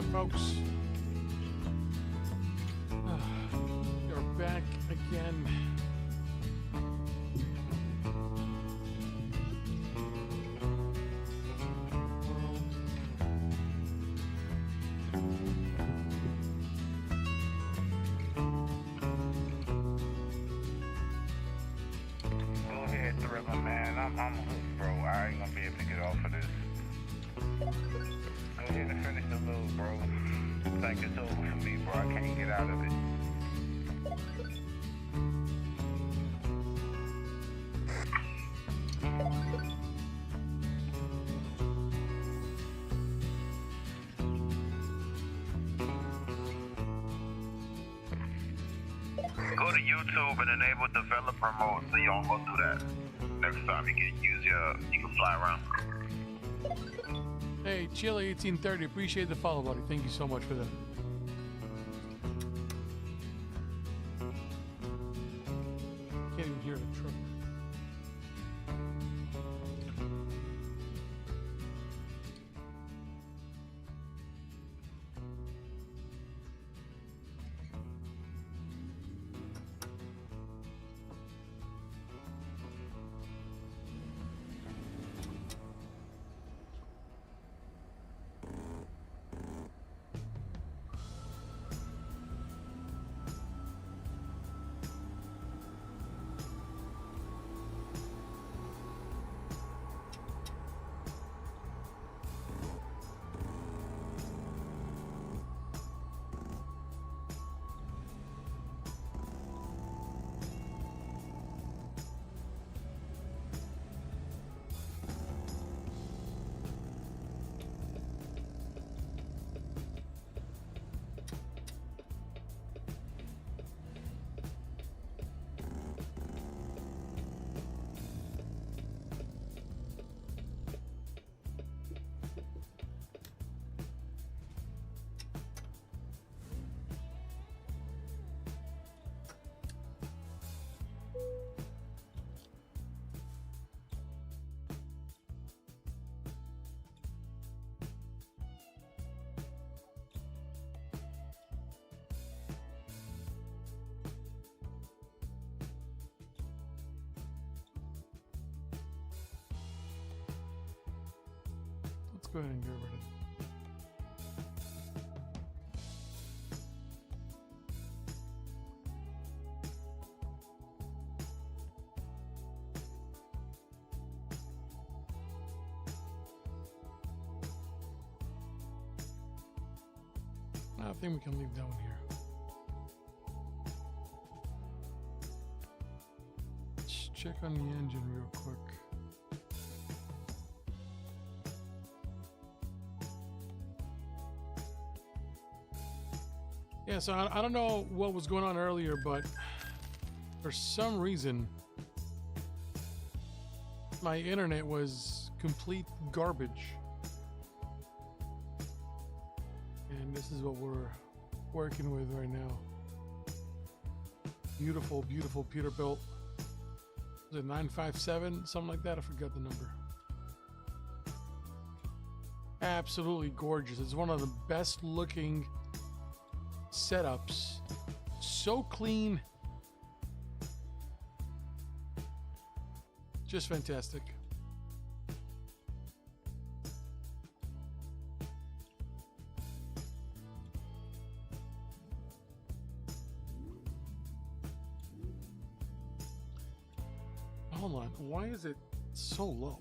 on, folks? You're back again. Go ahead, Thriller, man. I'm hooked, bro. I ain't gonna be able to get off of this. Go ahead and finish the load, bro. I think it's over for me, bro. I can't get out of it. Go to YouTube and enable developer mode so you don't go through that. Next time you can fly around. Hey, Chili 1830, appreciate the follow, buddy. Thank you so much for that. Can't even hear the truck. Go ahead and get rid of it. I think we can leave that one here. Let's check on the engine real quick. Yeah, so I don't know what was going on earlier, but for some reason, my internet was complete garbage. And this is what we're working with right now. Beautiful, beautiful Peterbilt. Was it 957? Something like that? I forgot the number. Absolutely gorgeous. It's one of the best looking setups, so clean, just fantastic. Hold on, why is it so low?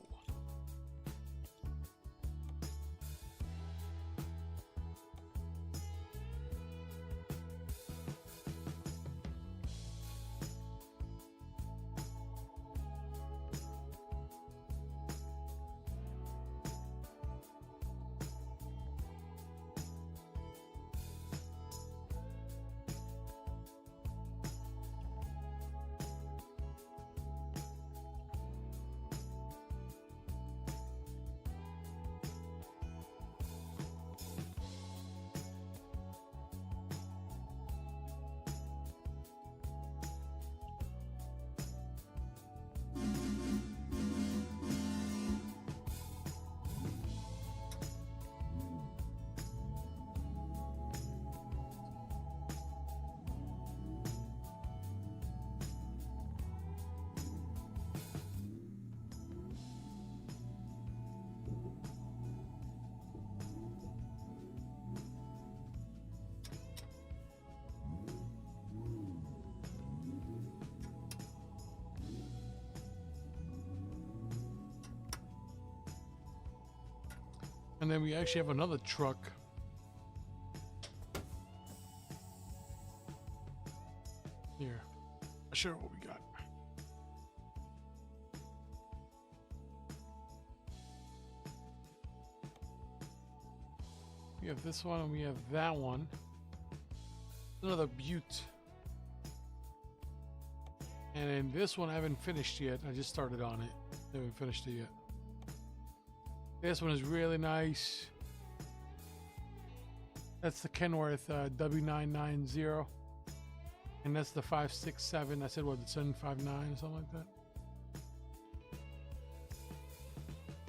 And then we actually have another truck. Here. I'll show you what we got. We have this one and we have that one. Another Butte. And then this one I haven't finished yet. I just started on it. I haven't finished it yet. This one is really nice. That's the Kenworth W990. And that's the 567. I said what, the 759 or something like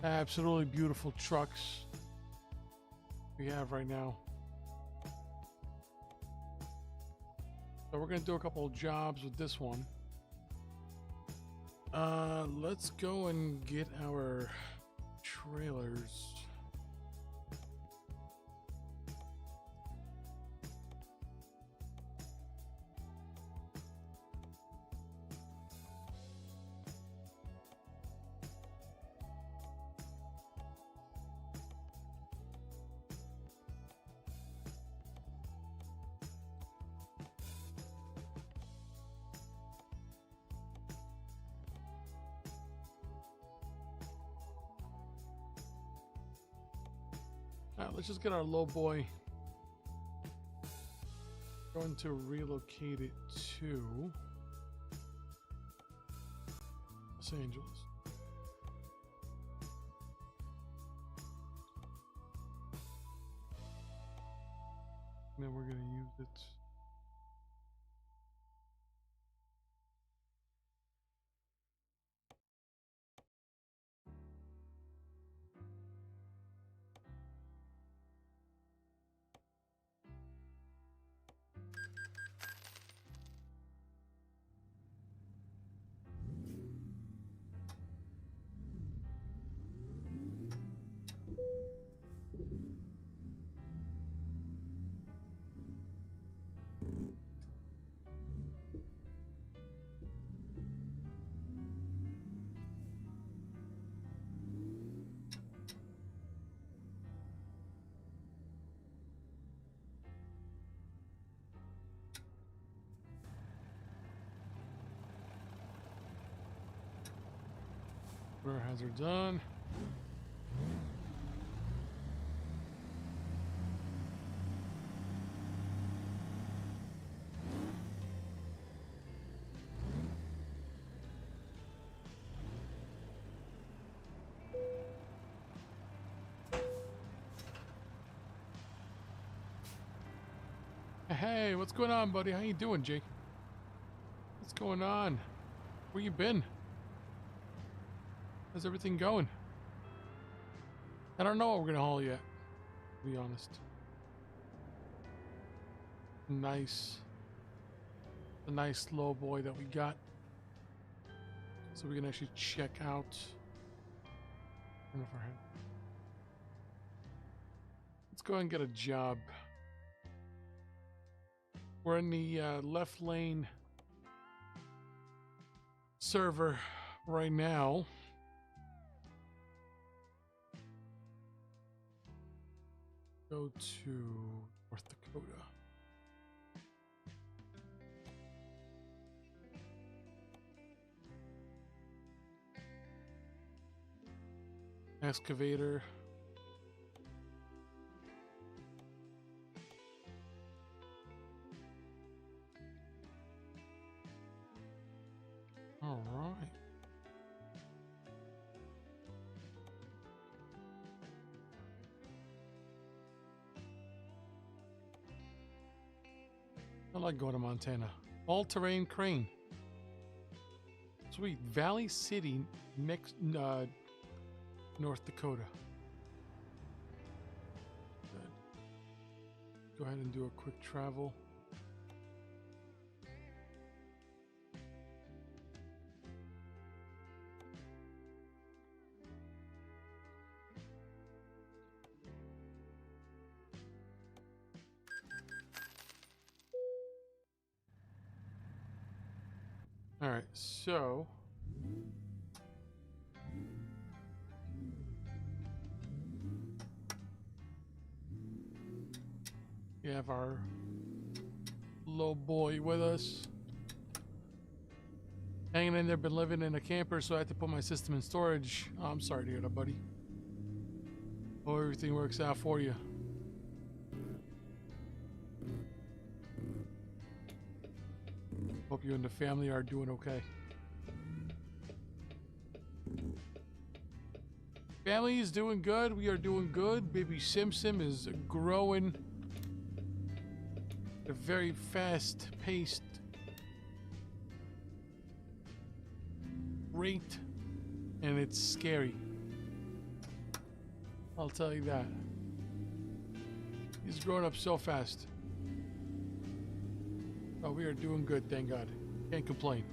that. Absolutely beautiful trucks we have right now. So we're gonna do a couple of jobs with this one. Let's go and get our trailers. Alright, let's just get our low boy. Going to relocate it to Los Angeles. And then we're going to use it. Rear hazard done. Hey, what's going on, buddy? How you doing, Jake? What's going on? Where you been? How's everything going? I don't know what we're gonna haul yet, to be honest. Nice. The nice low boy that we got. So we can actually check out. I don't know if our head. Let's go ahead and get a job. We're in the left lane server right now. Go to North Dakota. Excavator. All right. I like going to Montana. All-terrain crane. Sweet. Valley City, North Dakota. Good. Go ahead and do a quick travel. All right, so We have our low boy with us. Hanging in there, been living in a camper, so I had to put my system in storage. Oh, I'm sorry to hear that, buddy. Hope everything works out for you. Hope you and the family are doing okay. Family is doing good. We are doing good. Baby SimSim is growing at a very fast-paced rate, and it's scary. I'll tell you that. He's growing up so fast. Oh, we are doing good, thank God. Can't complain.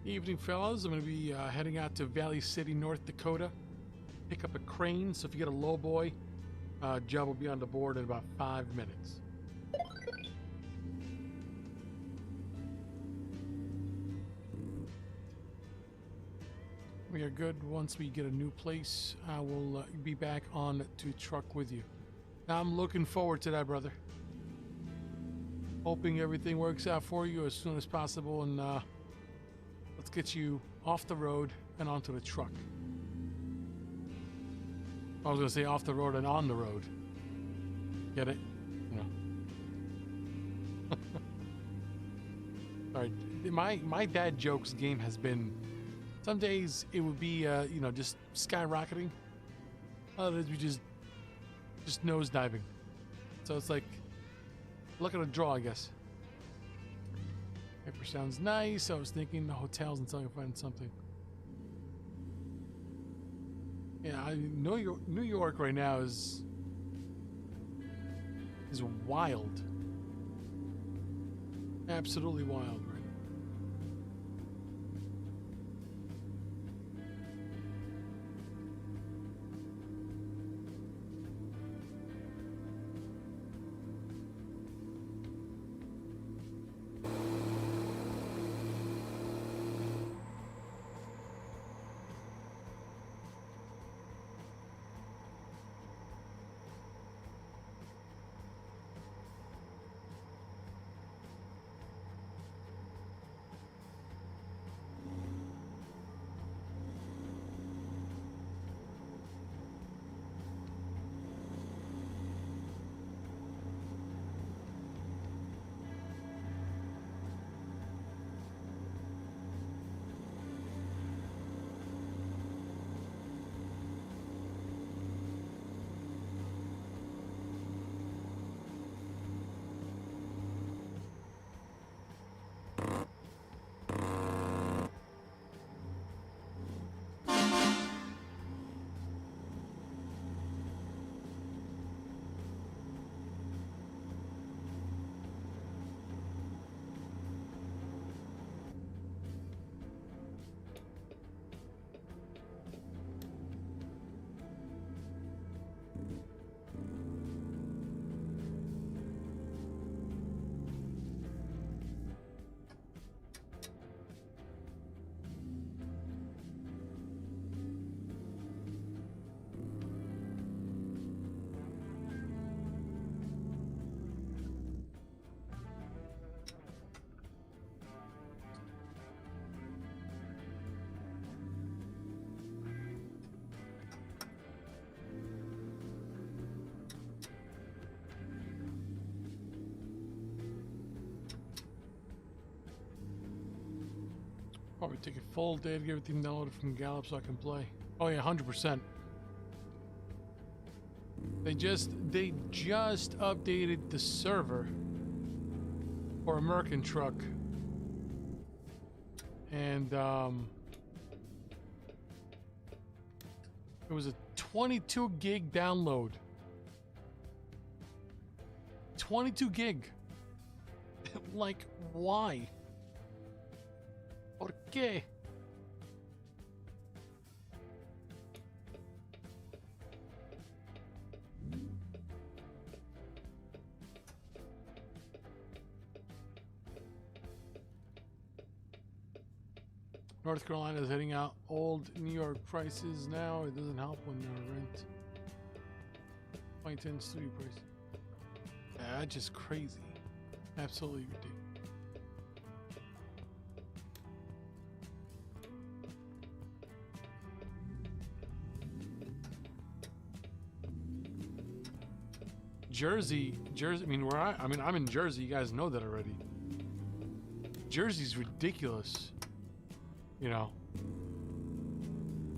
Evening, fellas. I'm going to be heading out to Valley City, North Dakota. Pick up a crane, so if you get a low boy, job will be on the board in about 5 minutes. We are good. Once we get a new place, I will be back on to truck with you. Now, I'm looking forward to that, brother. Hoping everything works out for you as soon as possible, and let's get you off the road and onto the truck. I was going to say off the road and on the road. Get it? You know. All right. My dad jokes game has been, some days it would be, you know, just skyrocketing. Others we just nosediving. So it's like, look at a draw, I guess. Paper sounds nice. I was thinking the hotels until I can find something. Yeah, New York right now is wild. Absolutely wild right now. Probably take a full day to get everything downloaded from Gallup so I can play. Oh yeah, 100%. They just updated the server for American Truck, and it was a 22 gig download. 22 gig. Like, why? ¿Por qué? North Carolina is hitting out old New York prices now. It doesn't help when you're rent. 2010 studio price. Yeah, that's just crazy. Absolutely ridiculous. Jersey. I mean, I'm in Jersey. You guys know that already. Jersey's ridiculous. You know,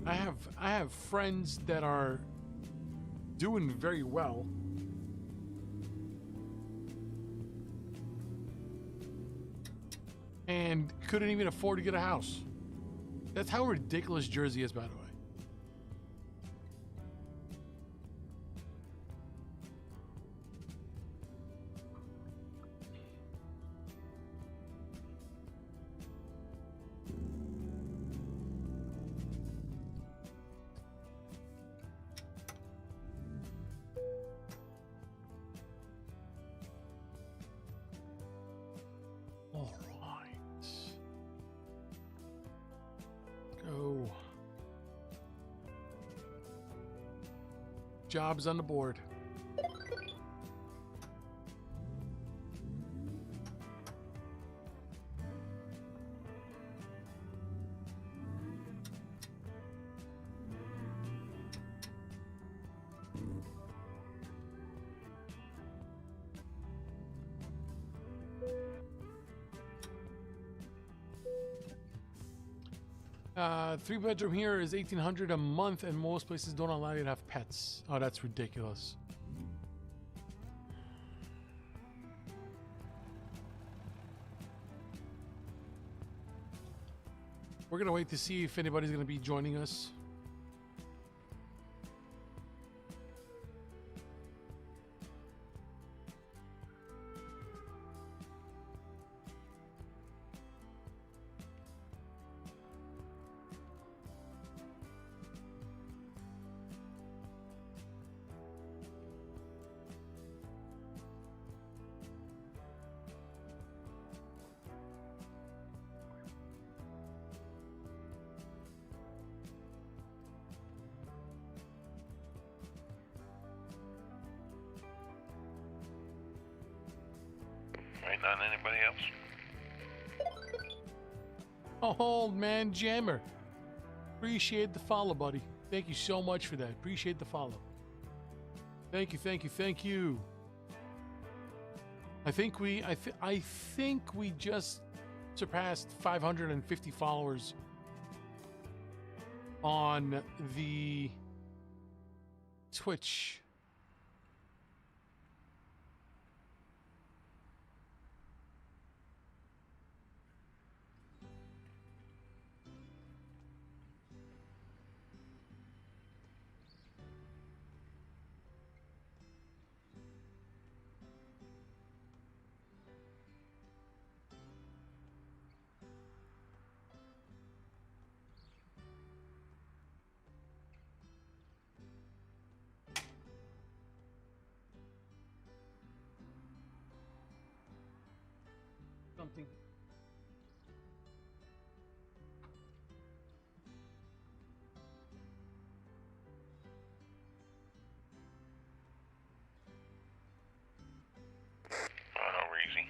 I have friends that are doing very well, and couldn't even afford to get a house. That's how ridiculous Jersey is, by the way. Jobs on the board. Three-bedroom here is $1,800 a month, and most places don't allow you to have pets. Oh, that's ridiculous. We're gonna wait to see if anybody's gonna be joining us. Waiting on anybody else? Oh, old man Jammer. Appreciate the follow, buddy. Thank you so much for that. Appreciate the follow. Thank you, thank you, thank you. I think we just surpassed 550 followers on the Twitch. Something. Easy.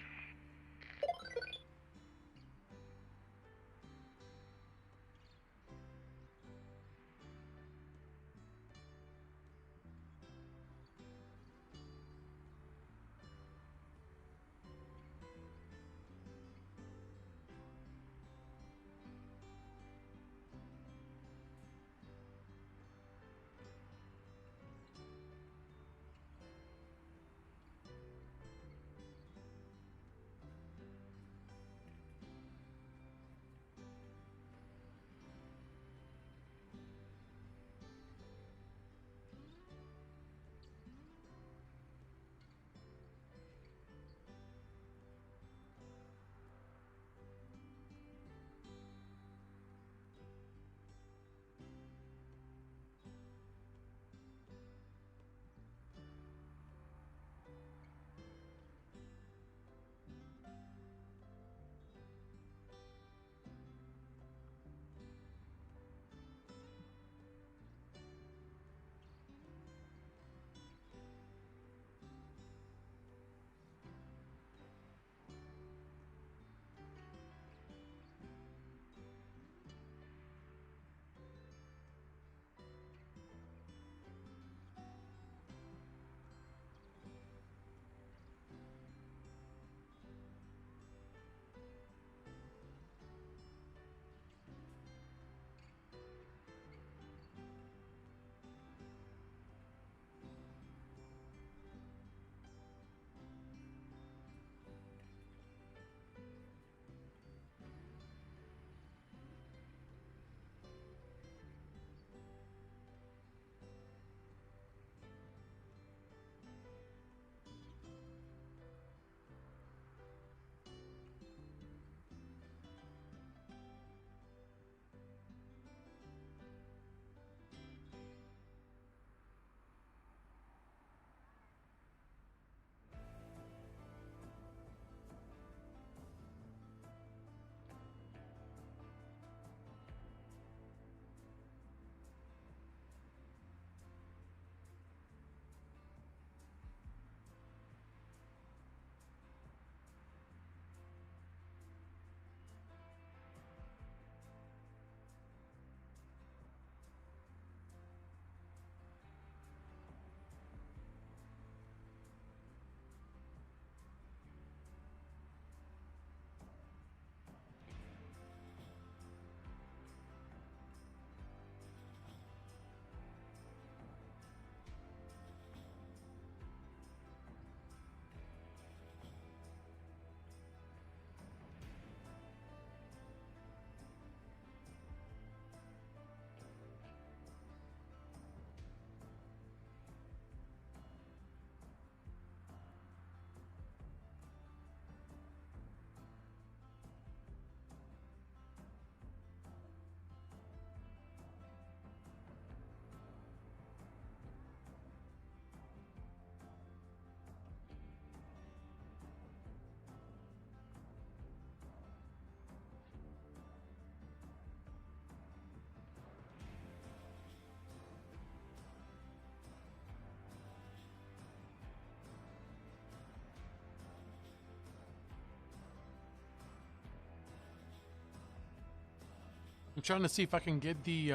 I'm trying to see if I can get the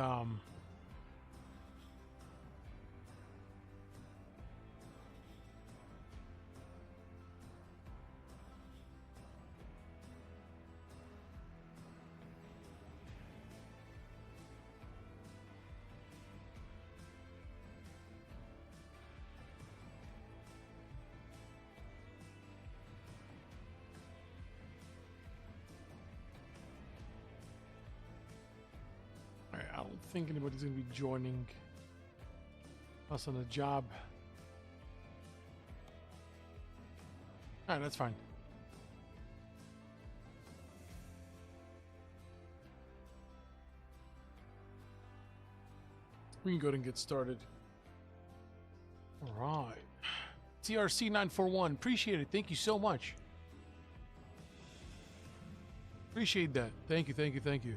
I don't think anybody's gonna be joining us on a job. All right, that's fine. We can go ahead and get started. All right. TRC941, appreciate it. Thank you so much. Appreciate that. Thank you, thank you, thank you.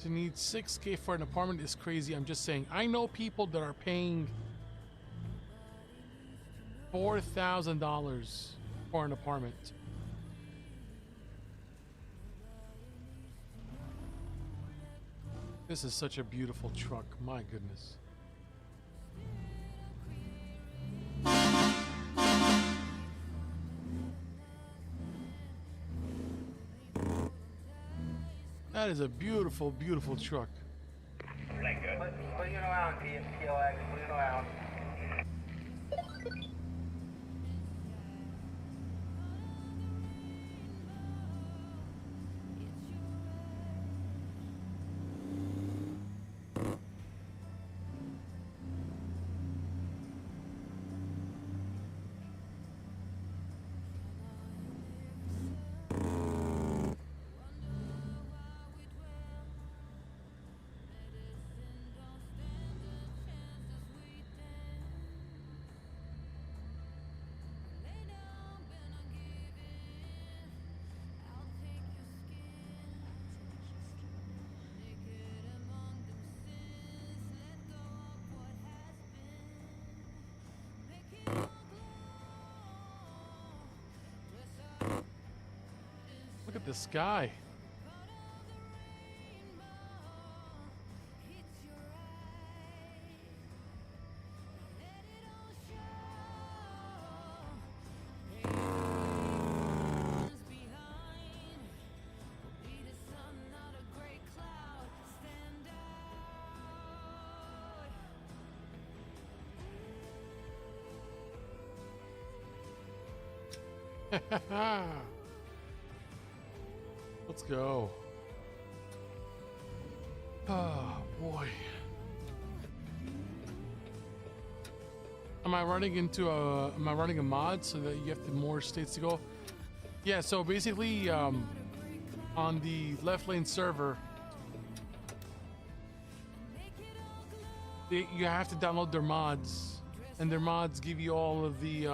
To need $6K for an apartment is crazy. I'm just saying. I know people that are paying $4,000 for an apartment. This is such a beautiful truck. My goodness. That is a beautiful, beautiful truck. Put it around, POX, put it around. Look at the sky. Let's go. Oh boy. Am I running a mod so that you have more states to go? Yeah, so basically on the left lane server you have to download their mods, and their mods give you all of the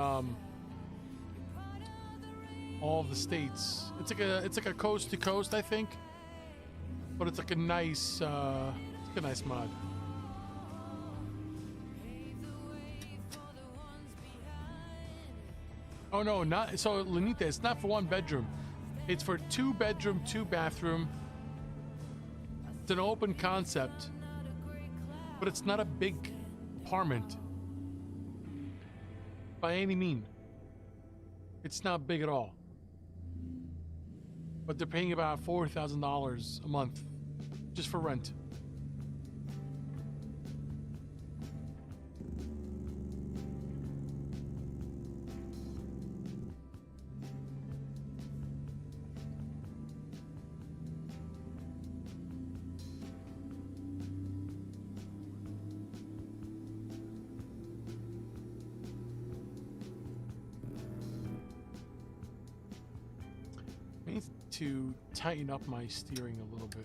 states. It's like a coast to coast, I think, but it's like a nice mod. Oh no, not so, Lenita. It's not for 1 bedroom. It's for 2 bedroom, 2 bathroom. It's an open concept, but it's not a big apartment by any mean. It's not big at all. But they're paying about $4,000 a month just for rent. I need to tighten up my steering a little bit.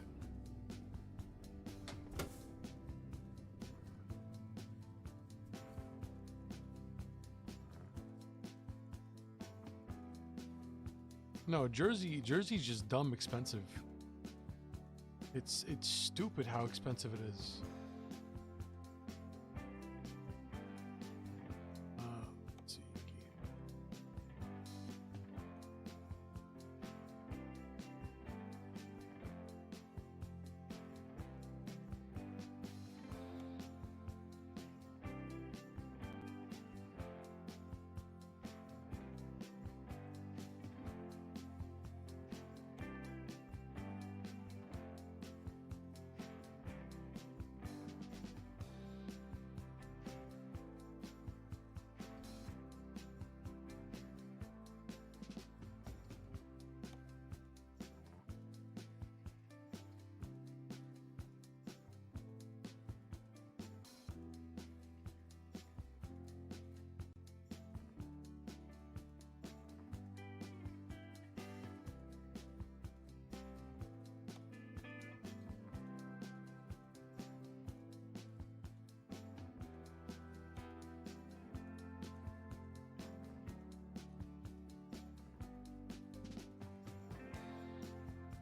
No, Jersey's just dumb expensive. It's stupid how expensive it is. Let's see.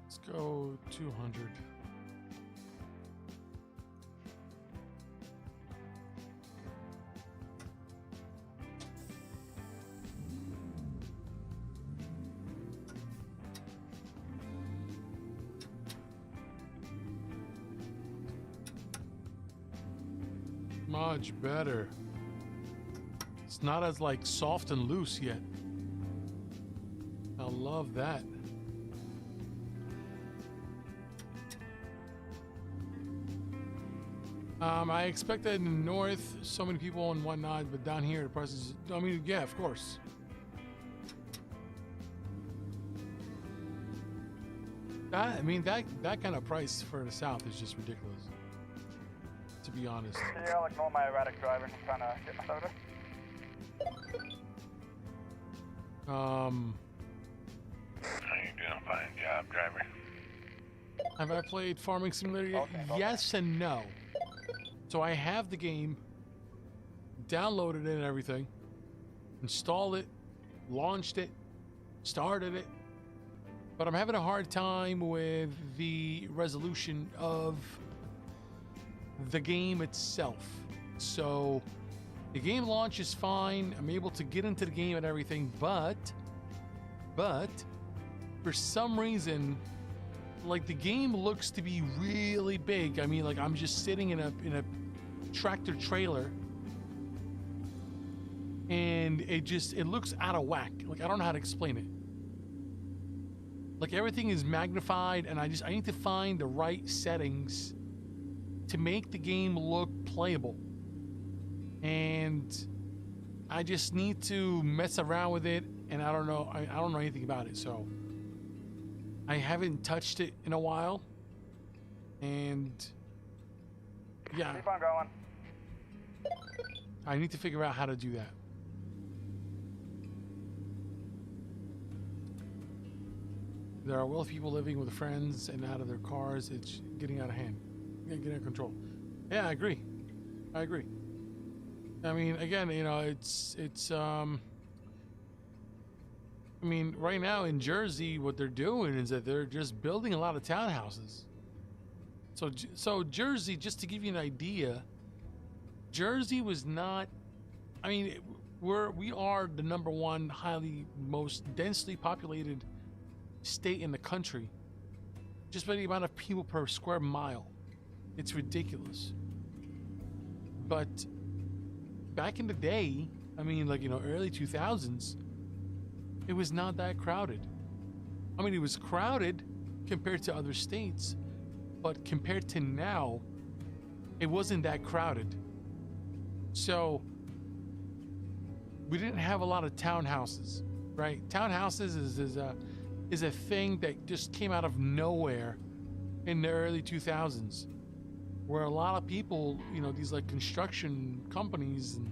Let's go 200. Much better. It's not as like soft and loose yet. I love that. I expected in the north so many people and whatnot, but down here the prices, I mean, yeah, of course. That, I mean, that kind of price for the south is just ridiculous, to be honest. Yeah, I'll ignore my erratic driving. I'm trying to get my soda. How you doing? Fine job, driver. Have I played Farming Simulator yet? Okay. Yes and no. So I have the game, downloaded it and everything, installed it, launched it, started it, but I'm having a hard time with the resolution of the game itself. So the game launches fine, I'm able to get into the game and everything, but for some reason, like, the game looks to be really big. I mean, like, I'm just sitting in a tractor trailer and it looks out of whack. Like, I don't know how to explain it. Like, everything is magnified and I need to find the right settings to make the game look playable. And I just need to mess around with it, and I don't know anything about it, so I haven't touched it in a while, and yeah, Keep on going. I need to figure out how to do that. There are wealthy people living with friends and out of their cars. It's getting out of hand. Getting out of control. Yeah, I agree. I mean, again, you know, it's I mean, right now in Jersey, what they're doing is that they're just building a lot of townhouses. So Jersey, just to give you an idea, Jersey was not, I mean, we are the #1 most densely populated state in the country, just by the amount of people per square mile. It's ridiculous. But back in the day, I mean, like, you know, early 2000s, it was not that crowded. I mean, it was crowded compared to other states, but compared to now, it wasn't that crowded. So we didn't have a lot of townhouses, right? Townhouses is a thing that just came out of nowhere in the early 2000s, where a lot of people, you know, these like construction companies and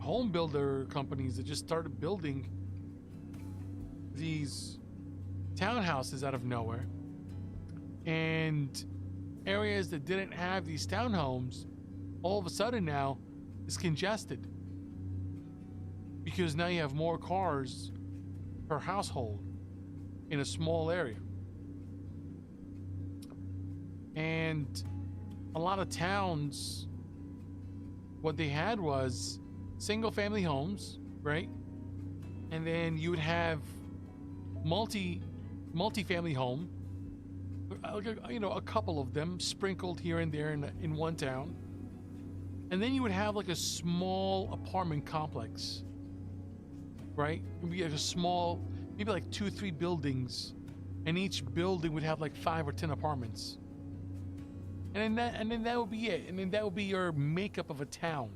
home builder companies that just started building these townhouses out of nowhere, and areas that didn't have these townhomes all of a sudden now is congested because now you have more cars per household. in a small area. And a lot of towns, what they had was single family homes, right? And then you would have multi-family home, you know, a couple of them sprinkled here and there in one town. And then you would have like a small apartment complex, right? It would be like a small, maybe like 2 or 3 buildings, and each building would have like 5 or 10 apartments. And then that would be it. And then that would be your makeup of a town.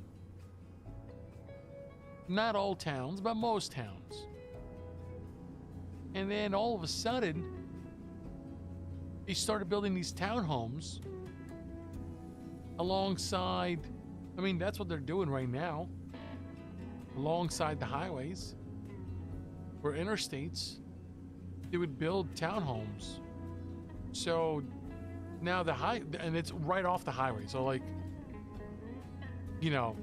Not all towns, but most towns. And then all of a sudden, they started building these townhomes alongside, I mean, that's what they're doing right now, alongside the highways or interstates. They would build townhomes. So now and it's right off the highway. So like, you know,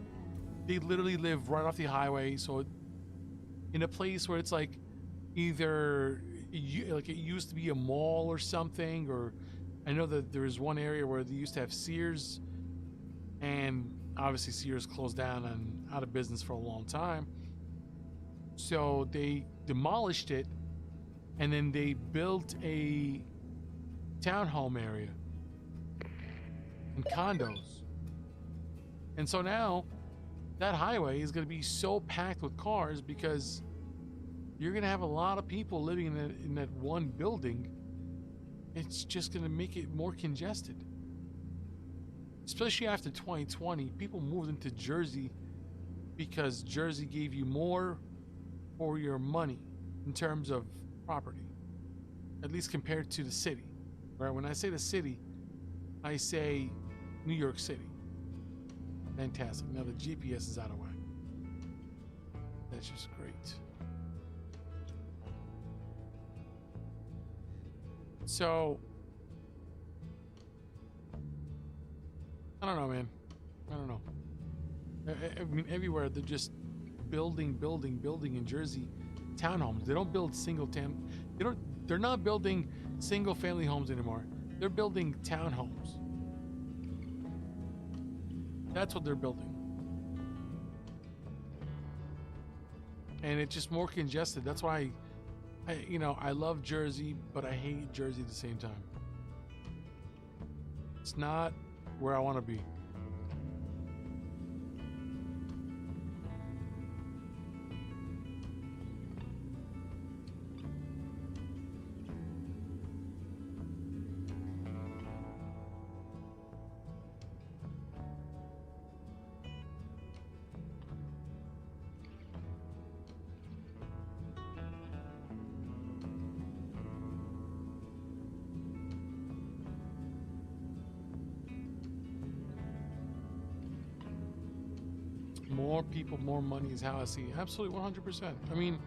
they literally live right off the highway. So in a place where it's like either like it used to be a mall or something, or I know that there was one area where they used to have Sears, and obviously Sears closed down and out of business for a long time. So they demolished it, and then they built a townhome area and condos. And so now that highway is going to be so packed with cars because you're going to have a lot of people living in that one building. It's just going to make it more congested. Especially after 2020, people moved into Jersey because Jersey gave you more for your money in terms of property, at least compared to the city. Right? When I say the city, I say New York City. Fantastic. Now the GPS is out of whack. That's just great. So, I don't know, man. I don't know. I mean, everywhere they're just building in Jersey townhomes. They don't build they're not building single family homes anymore. They're building townhomes. That's what they're building. And it's just more congested. That's why I love Jersey, but I hate Jersey at the same time. It's not where I want to be. More people, more money is how I see it. Absolutely, 100%. I mean,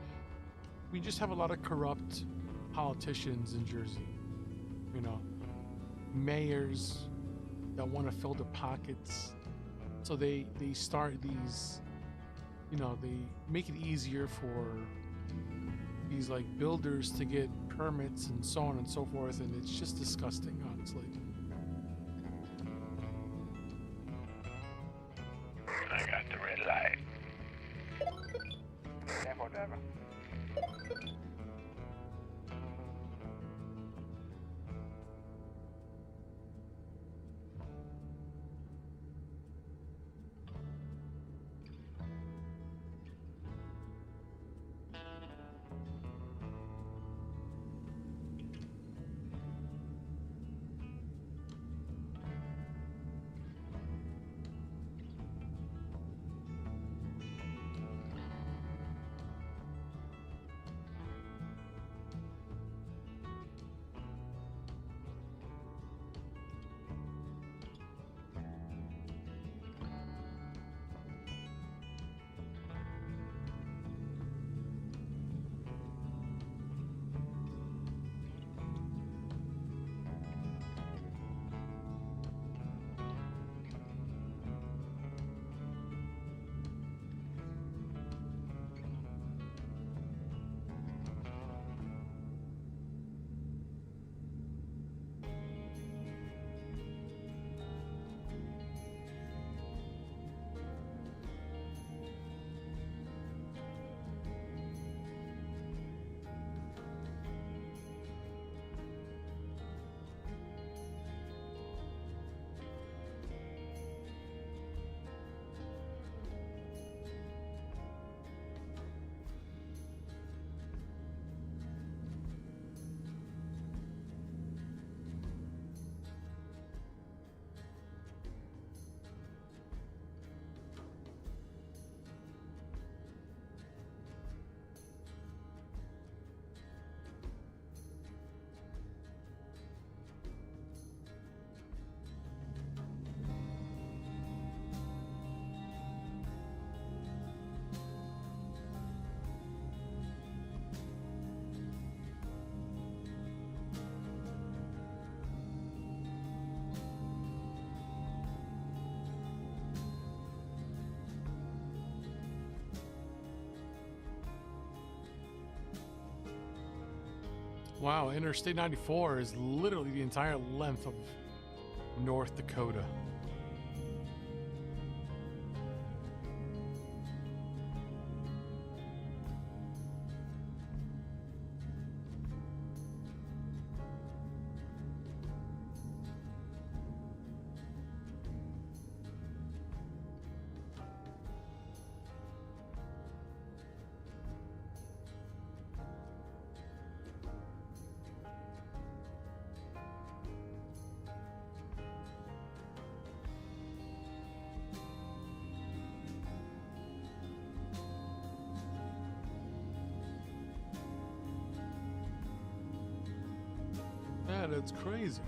we just have a lot of corrupt politicians in Jersey. You know, mayors that want to fill their pockets. So they start these, they make it easier for these like builders to get permits and so on and so forth. And it's just disgusting, honestly. I got the red light. Careful, driver. Wow, Interstate 94 is literally the entire length of North Dakota. Yeah, that's crazy.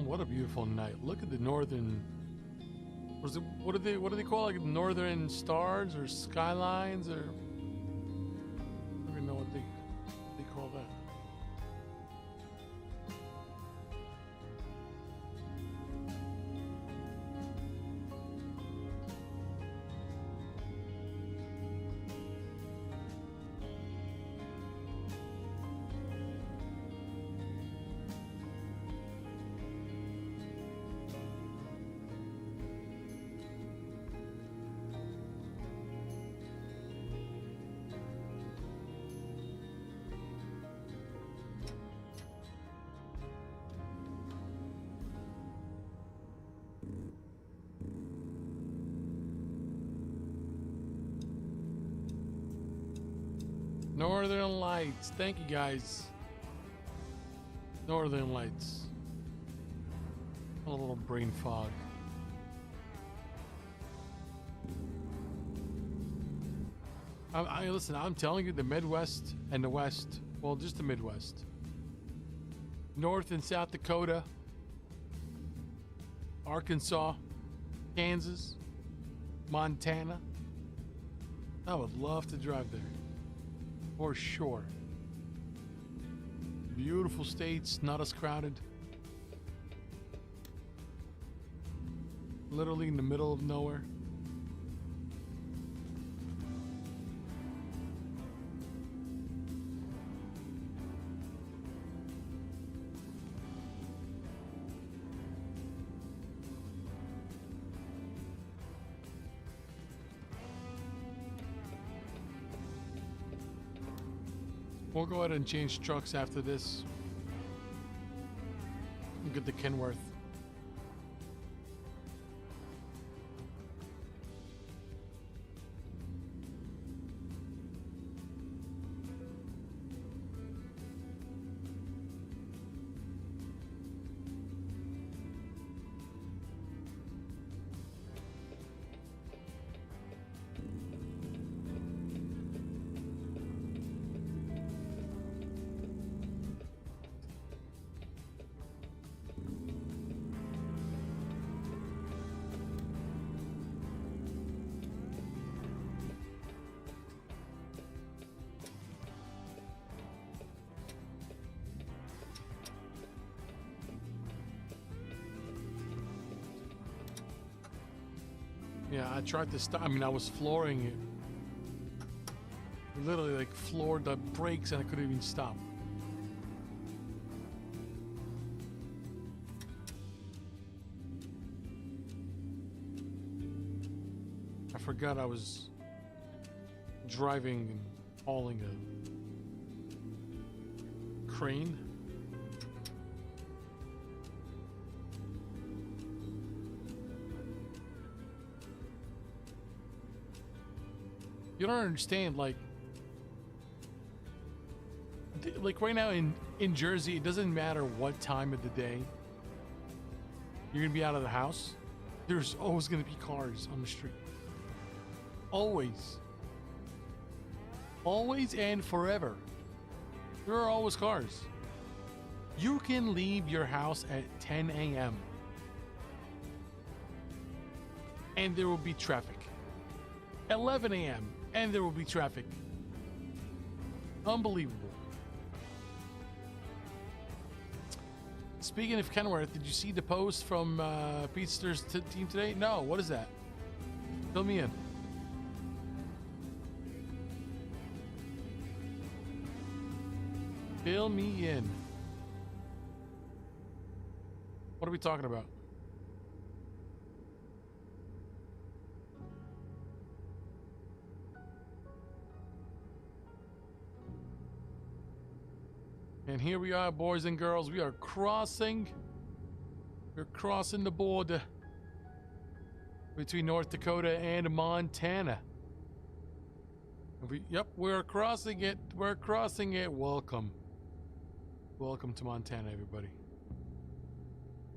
What a beautiful night. Look at the northern, what do they call it? Like northern stars or skylines, or I don't even know what they call that. Northern Lights. Thank you, guys. Northern Lights. A little brain fog. Listen, I'm telling you, the Midwest and the West, well, just the Midwest, North and South Dakota, Arkansas, Kansas, Montana. I would love to drive there. For sure. Beautiful states, not as crowded. Literally in the middle of nowhere. We'll go ahead and change trucks after this. We'll get the Kenworth. Yeah, I tried to stop. I mean, I was flooring it. Literally, like, floored the brakes and I couldn't even stop. I forgot I was driving and hauling a crane. You don't understand, like right now in Jersey, it doesn't matter what time of the day you're gonna be out of the house. There's always gonna be cars on the street. Always. Always and forever. There are always cars. You can leave your house at 10 a.m. and there will be traffic. 11 a.m. and there will be traffic. Unbelievable. Speaking of Kenworth, did you see the post from Petester's team today? No, what is that? Fill me in. Fill me in. What are we talking about? And here we are, boys and girls. We are crossing. We're crossing the border between North Dakota and Montana. Yep, we're crossing it. We're crossing it. Welcome. Welcome to Montana, everybody.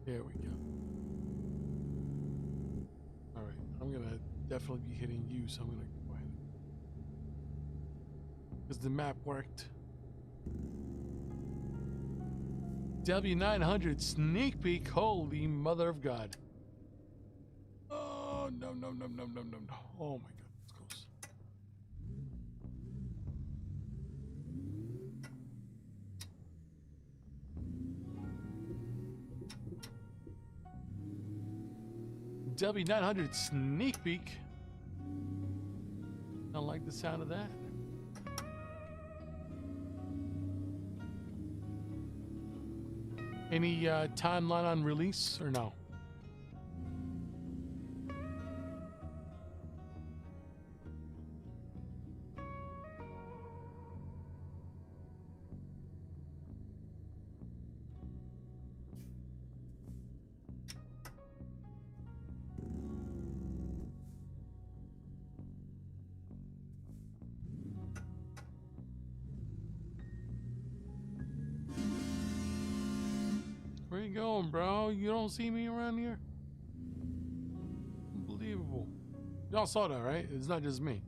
There we go. All right, I'm gonna definitely be hitting you, so I'm gonna go ahead. Because the map worked. W900 sneak peek. Holy mother of God. Oh, no. Oh my God, it's close. W900 sneak peek. I like the sound of that. Any timeline on release or no? Where you going, bro? You don't see me around here? Unbelievable. Y'all saw that, right? It's not just me.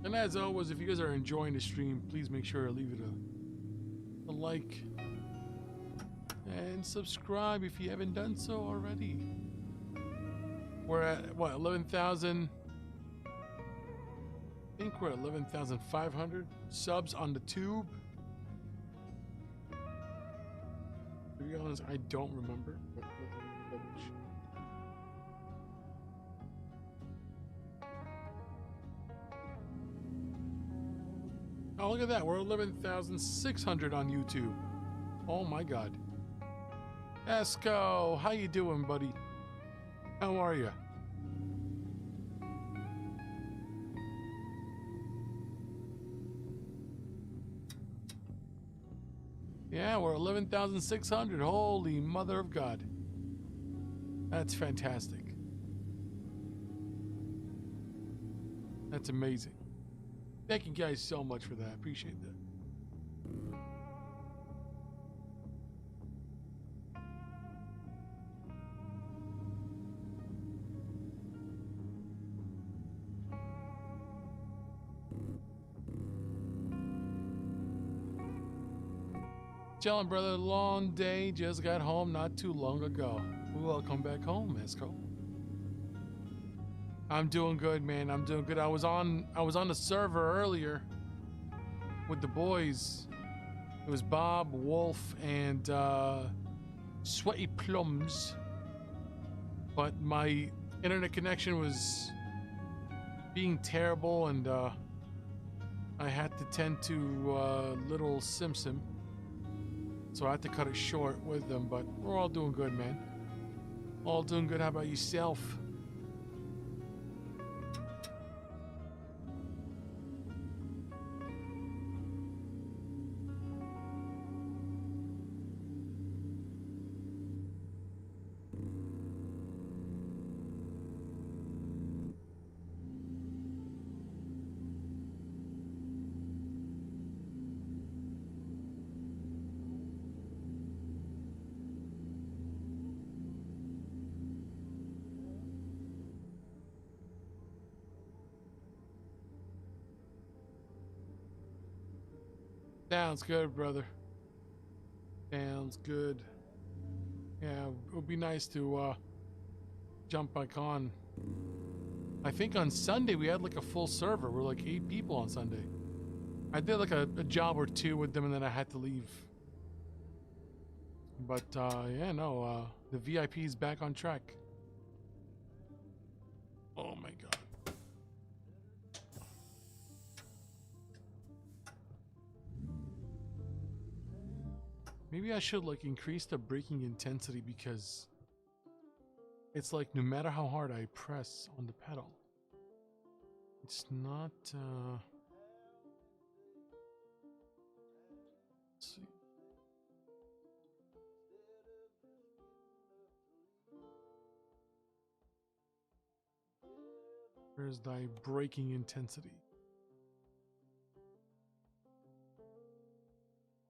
And as always, if you guys are enjoying the stream, please make sure to leave it a like and subscribe if you haven't done so already. We're at what, 11,000? I think we're at 11,500 subs on the tube. To be honest, I don't remember. But oh, look at that. We're 11,600 on YouTube. Oh my God. Esco, how you doing, buddy? How are you? Yeah, we're 11,600. Holy mother of God. That's fantastic. That's amazing. Thank you guys so much for that. I appreciate that. Chillin', brother. Long day. Just got home not too long ago. Welcome back home, Esco. I'm doing good, man. I'm doing good. I was on the server earlier with the boys. It was Bob, Wolf, and Sweaty Plums. But my internet connection was being terrible, and I had to tend to little SimSim. So I had to cut it short with them, but we're all doing good, man. All doing good. How about yourself? Sounds good, brother. Sounds good. Yeah, it would be nice to jump back on. I think on Sunday we had like a full server. We're like 8 people on Sunday. I did like a job or 2 with them and then I had to leave. But yeah, no, the VIP is back on track. Oh my god. Maybe I should like increase the braking intensity because it's like no matter how hard I press on the pedal, it's not let's see. Where's thy braking intensity?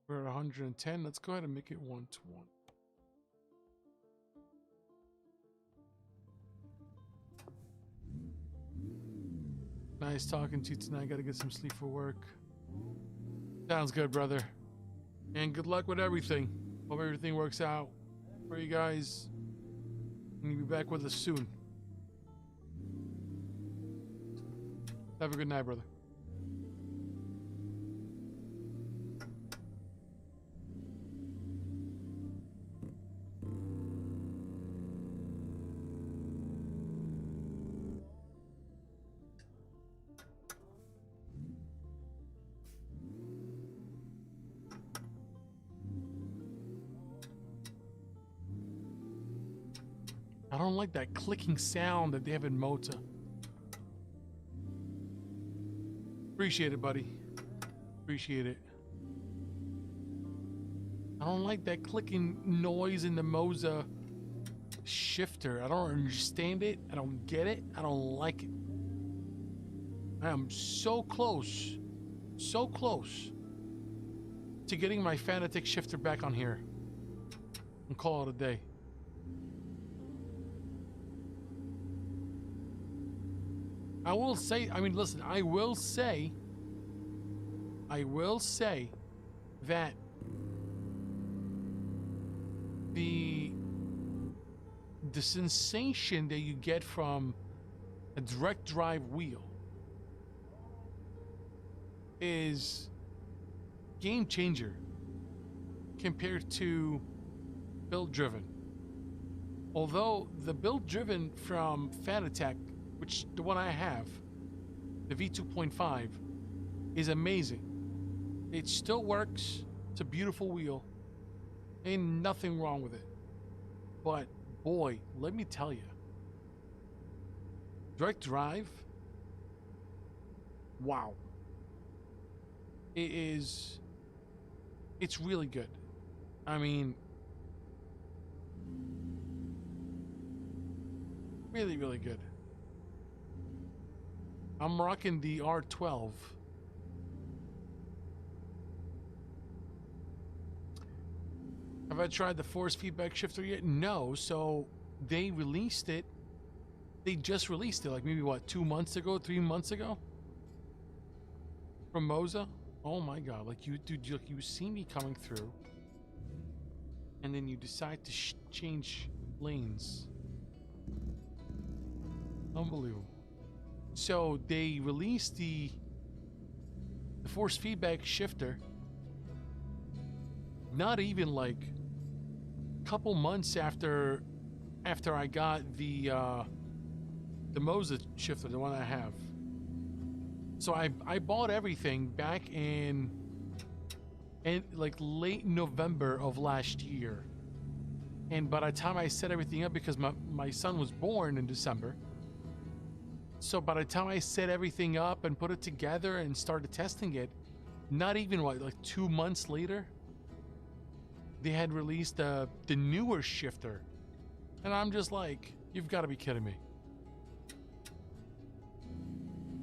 We're at 110. Let's go ahead and make it 1 to 1. Nice talking to you tonight. Gotta get some sleep for work. Sounds good, brother. And good luck with everything. Hope everything works out for you guys. And you'll be back with us soon. Have a good night, brother. I don't like that clicking sound that they have in moza. Appreciate it, buddy. Appreciate it. I don't like that clicking noise in the moza shifter. I don't understand it. I don't get it. I don't like it. I am so close to getting my fanatec shifter back on here and call it a day. I will say, I mean, listen, I will say that the sensation that you get from a direct drive wheel is game changer compared to build driven. Although the build driven from fanatec, which the one I have, the V2.5, is amazing. It still works. It's a beautiful wheel. Ain't nothing wrong with it. But boy, let me tell you, direct drive, wow. It's really good. I mean, really, really good. I'm rocking the R12. Have I tried the force feedback shifter yet? No. So they released it. They just released it, like maybe what, 2 months ago, 3 months ago? From moza? Oh my god, like you see me coming through and then you decide to change lanes. Unbelievable. So they released the force feedback shifter not even like a couple months after I got the moza shifter, the one I have. So I bought everything back in like late November of last year. And by the time I set everything up, because my son was born in December, so by the time I set everything up and put it together and started testing it, not even what, like 2 months later, they had released the newer shifter. And I'm just like, you've got to be kidding me.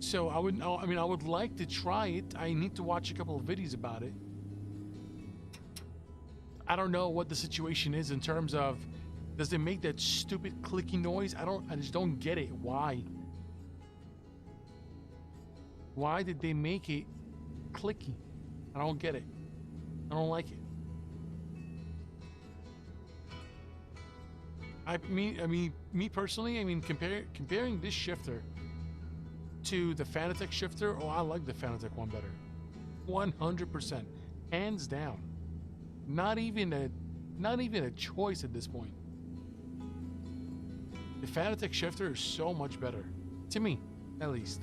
So I would like to try it. I need to watch a couple of videos about it. I don't know what the situation is in terms of, does it make that stupid clicky noise? I just don't get it. Why? Why did they make it clicky? I don't get it. I don't like it. Me personally, I mean, comparing this shifter to the Fanatec shifter, oh, I like the Fanatec one better. 100%. Hands down. Not even a choice at this point. The Fanatec shifter is so much better. To me, at least.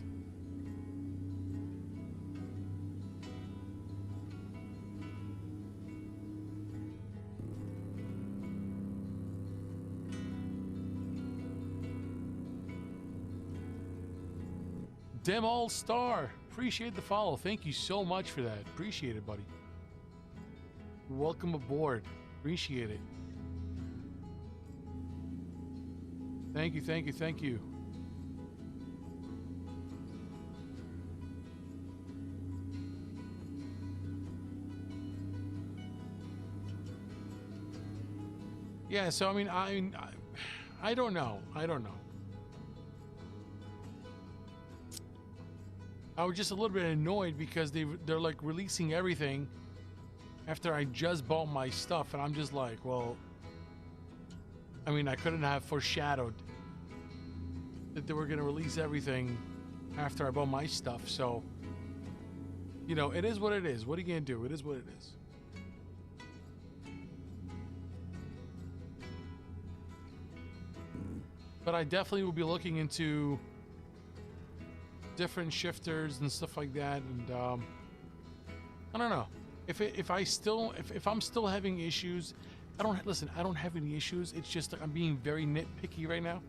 Dem All Star, appreciate the follow. Thank you so much for that. Appreciate it, buddy. Welcome aboard. Appreciate it. Thank you, thank you, thank you. Yeah, so I mean, I don't know. I don't know. I was just a little bit annoyed because they're like releasing everything after I just bought my stuff, and I'm just like, well, I mean, I couldn't have foreshadowed that they were gonna release everything after I bought my stuff. So, you know, it is what it is. What are you gonna do? It is what it is. But I definitely will be looking into different shifters and stuff like that, and I don't know if I'm still having issues. I don't have any issues. It's just that I'm being very nitpicky right now.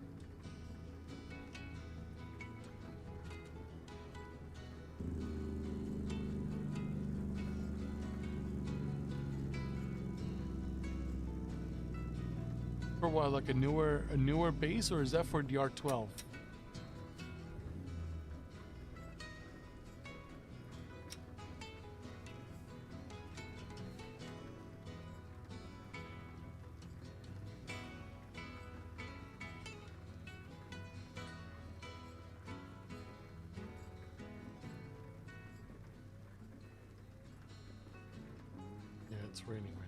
For what, like a newer base, or is that for the R12? Yeah, it's raining right now.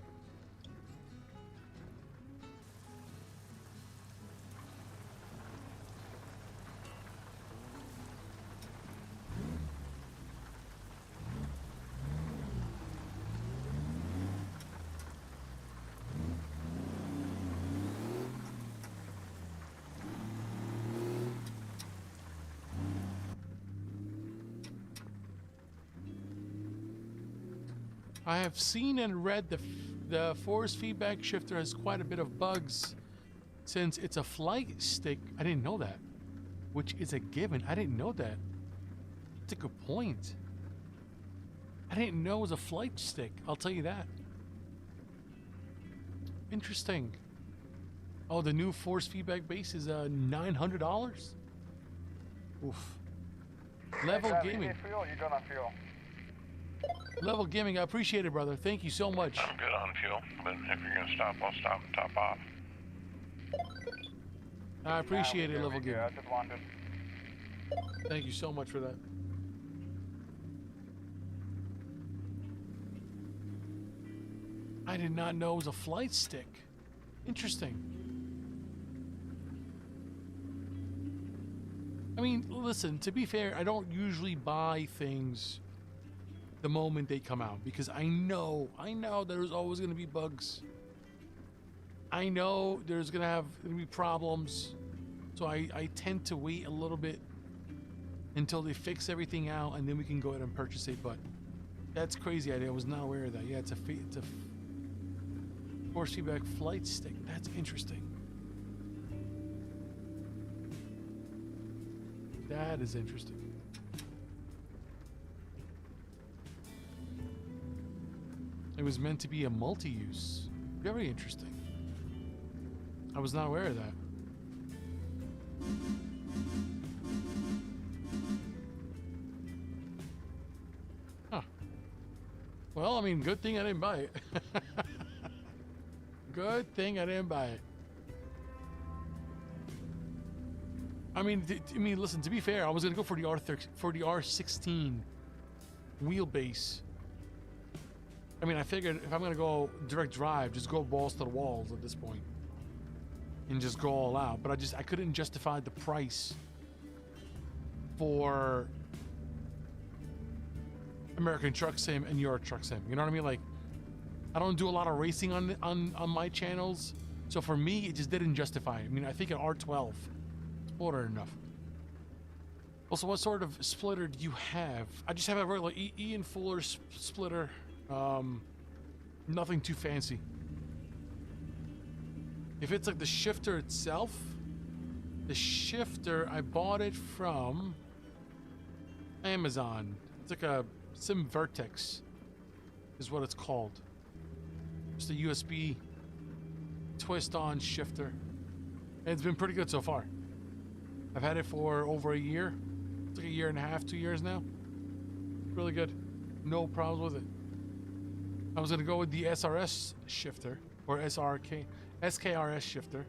I have seen and read the force feedback shifter has quite a bit of bugs since it's a flight stick. I didn't know that, which is a given. I didn't know that. That's a good point. I didn't know it was a flight stick. I'll tell you that. Interesting. Oh, the new force feedback base is $900. Oof. Level Gaming. Level Gaming, I appreciate it, brother. Thank you so much. I'm good on fuel, but if you're gonna stop, I'll stop and top off. I appreciate it, Level Gaming. Thank you so much for that. I did not know it was a flight stick. Interesting. I mean, listen, to be fair, I don't usually buy things the moment they come out because I know there's always going to be bugs. I know there's going to be problems. So I tend to wait a little bit until they fix everything out, and then we can go ahead and purchase it. But that's crazy idea. I was not aware of that. Yeah, it's a force feedback flight stick. That's interesting. That is interesting. It was meant to be a multi-use. Very interesting. I was not aware of that. Huh. Well, I mean, good thing I didn't buy it. Good thing I didn't buy it. I mean, listen, to be fair, I was going to go for the R16 wheelbase. I mean, I figured if I'm gonna go direct drive, just go balls to the walls at this point, and just go all out. But I couldn't justify the price for American Truck Sim and Euro Truck Sim. You know what I mean? Like, I don't do a lot of racing on my channels, so for me, it just didn't justify it. I mean, I think an R12 is more than enough. Also, what sort of splitter do you have? I just have a regular Ian Fuller splitter. Nothing too fancy. If it's like the shifter itself, the shifter, I bought it from Amazon. It's like a Sim Vertex is what it's called. Just a USB twist on shifter. And it's been pretty good so far. I've had it for over a year. It's like a year and a half, 2 years now. Really good. No problems with it. I was gonna go with the SRS shifter or SKRS shifter,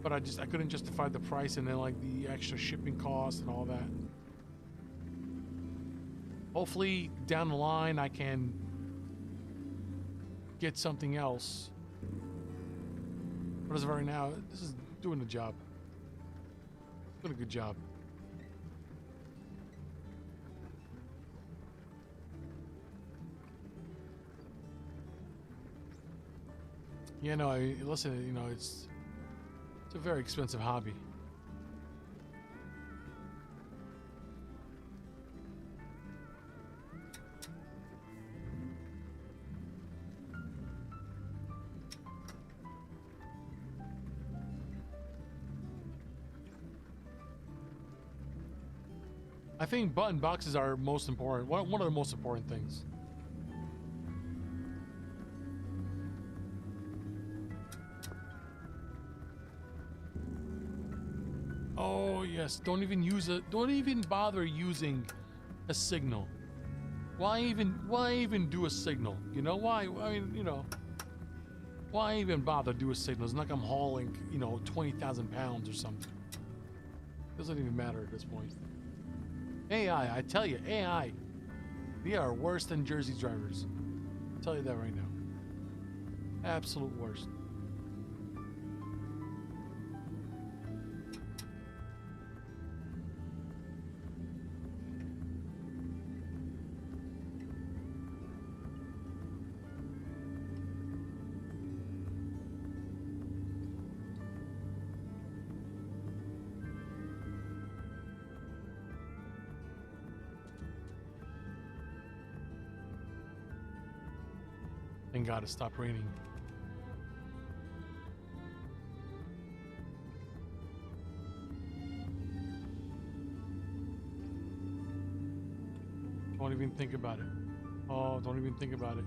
but I couldn't justify the price and then like the extra shipping costs and all that. Hopefully down the line I can get something else. But as of right now, this is doing the job. Doing a good job. Yeah, no, listen, you know, it's a very expensive hobby. I think button boxes are most important. One of the most important things. Oh yes, don't even bother using a signal. Why even do a signal? You know why? I mean, you know, why even bother do a signal? It's not like I'm hauling, you know, 20,000 pounds or something. Doesn't even matter at this point. AI, I tell you, AI, they are worse than Jersey drivers. I'll tell you that right now. Absolute worst. Thank God it stopped raining. Don't even think about it. Oh, don't even think about it.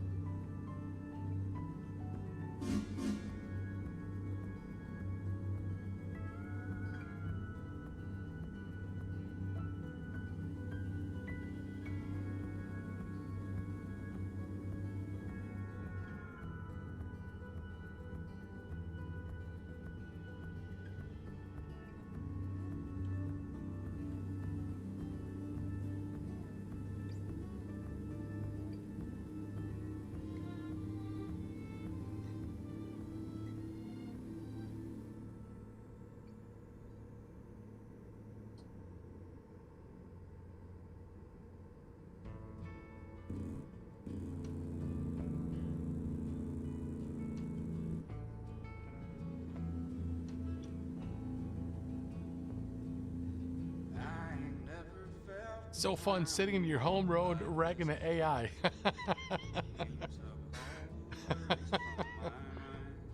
So fun sitting in your home road ragging the AI.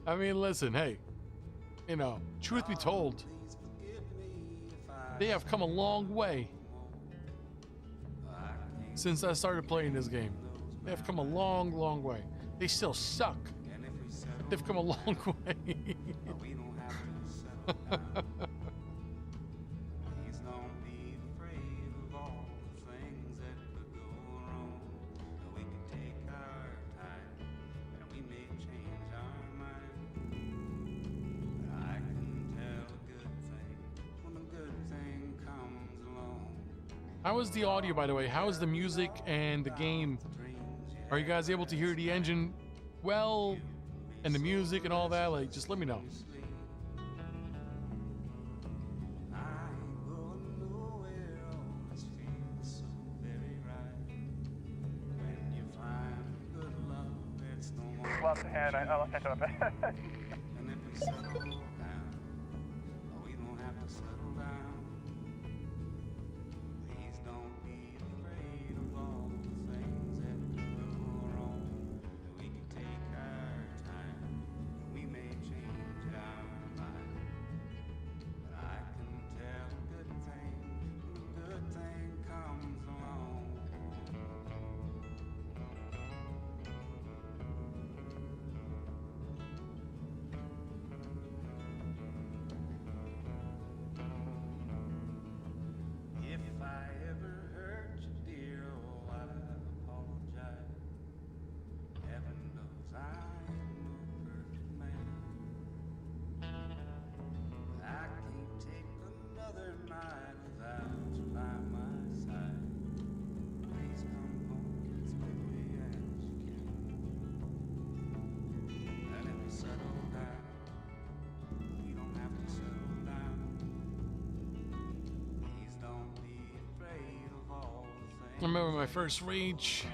I mean, listen, hey, you know, truth be told, they have come a long way since I started playing this game. They have come a long, long way. They still suck. They've come a long way. How is the audio, by the way? How is the music and the game Are you guys able to hear the engine well and the music and all that? Like, just let me know. Left hand, I left hand on it. I remember my first rage.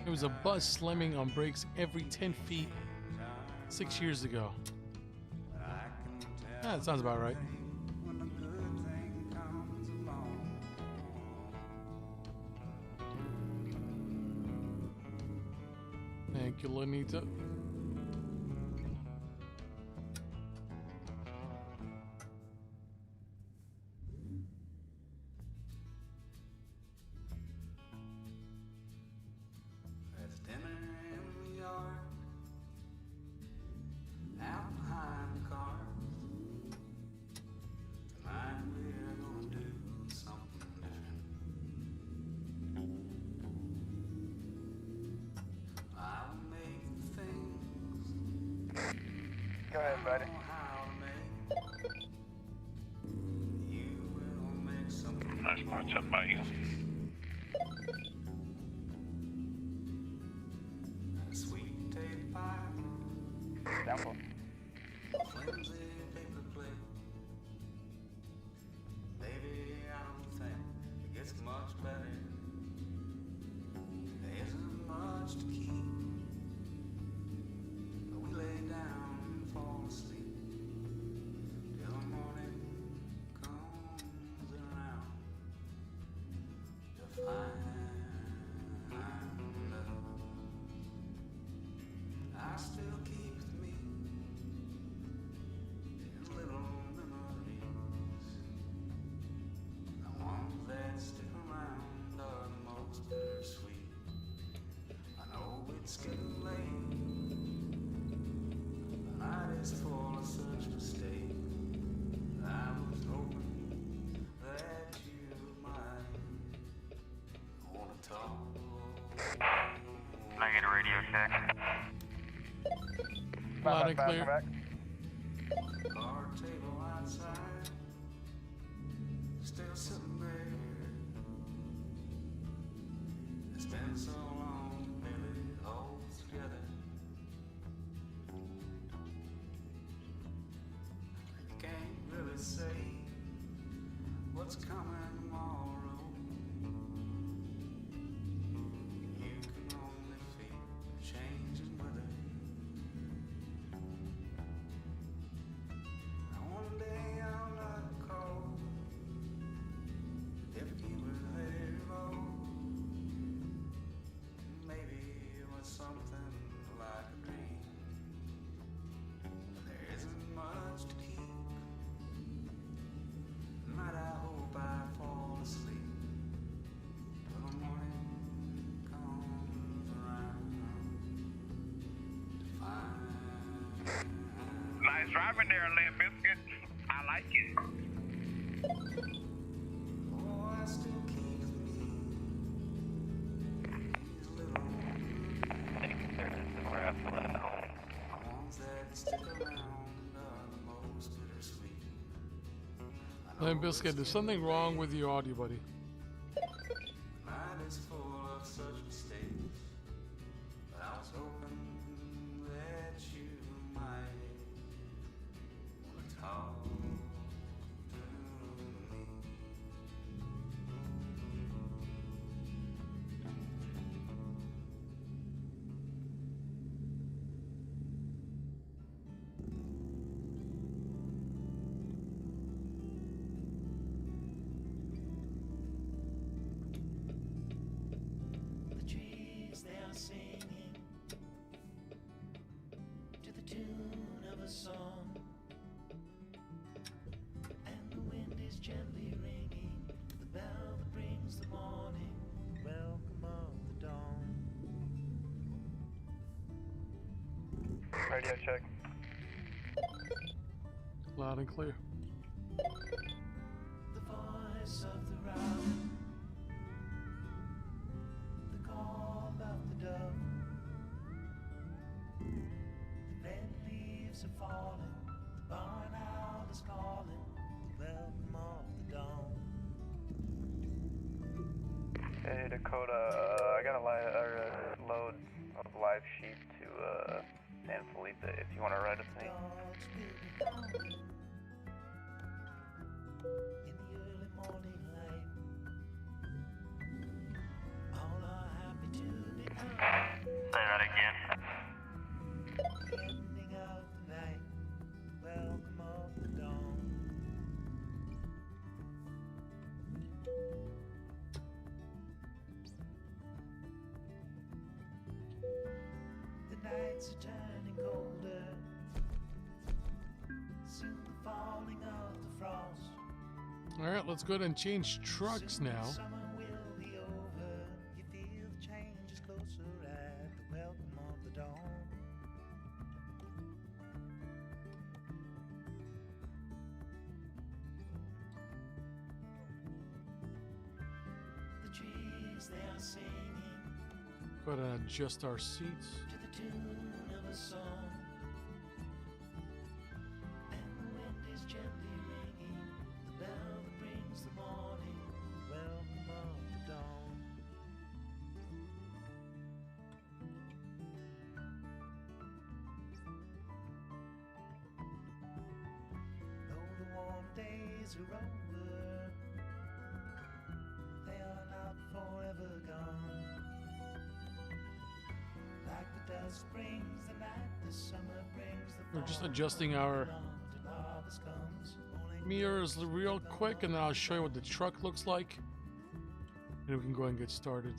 It was a bus slamming on brakes every 10 feet 6 years ago. That sounds about right. Thank you, Lanita. Go ahead, buddy. Nice match up by you. Down full. Negative radio check. Loud and clear. Back. What's coming tomorrow? You can only feel changing weather. One day I'll not call if you were there, oh. Maybe it was something like a dream. There isn't much to keep. Might I hope I fall asleep till the morning comes around to find. Nice driving there, Limp Biscuit. I like it. Oh, I still keep with me these little ones that stick around are the most bittersweet. Limp Biscuit, there's something wrong with your audio, buddy. Night is full of such mistakes. a song, and the wind is gently ringing the bell that brings the morning. Welcome of the dawn. Radio check. Loud and clear. The voice of the robin, the call of the dove, the red leaves are falling, the barn owl is calling, welcome of the dawn. Hey Dakota, I got a load of live sheep to San Felipe if you want to ride with me. Dogs will be calling in the early morning light. All are happy to be coming. Say that again. The ending of the night, welcome of the dawn. The nights are turning colder, soon the falling of the frost. All right, let's go ahead and change trucks Soon now. Summer will be over. You feel the change is closer at the welcome of the dawn. The trees they are singing Go ahead and adjust our seats. to the tune of a song, and the wind is gently ringing the bell that brings the morning. Welcome of the dawn. Though the warm days are over, they are not forever gone. Like the dust brings the night, the summer brings the We're just fall. adjusting our Long till harvest comes, only mirrors real quick, and then I'll show you what the truck looks like. And we can go and get started.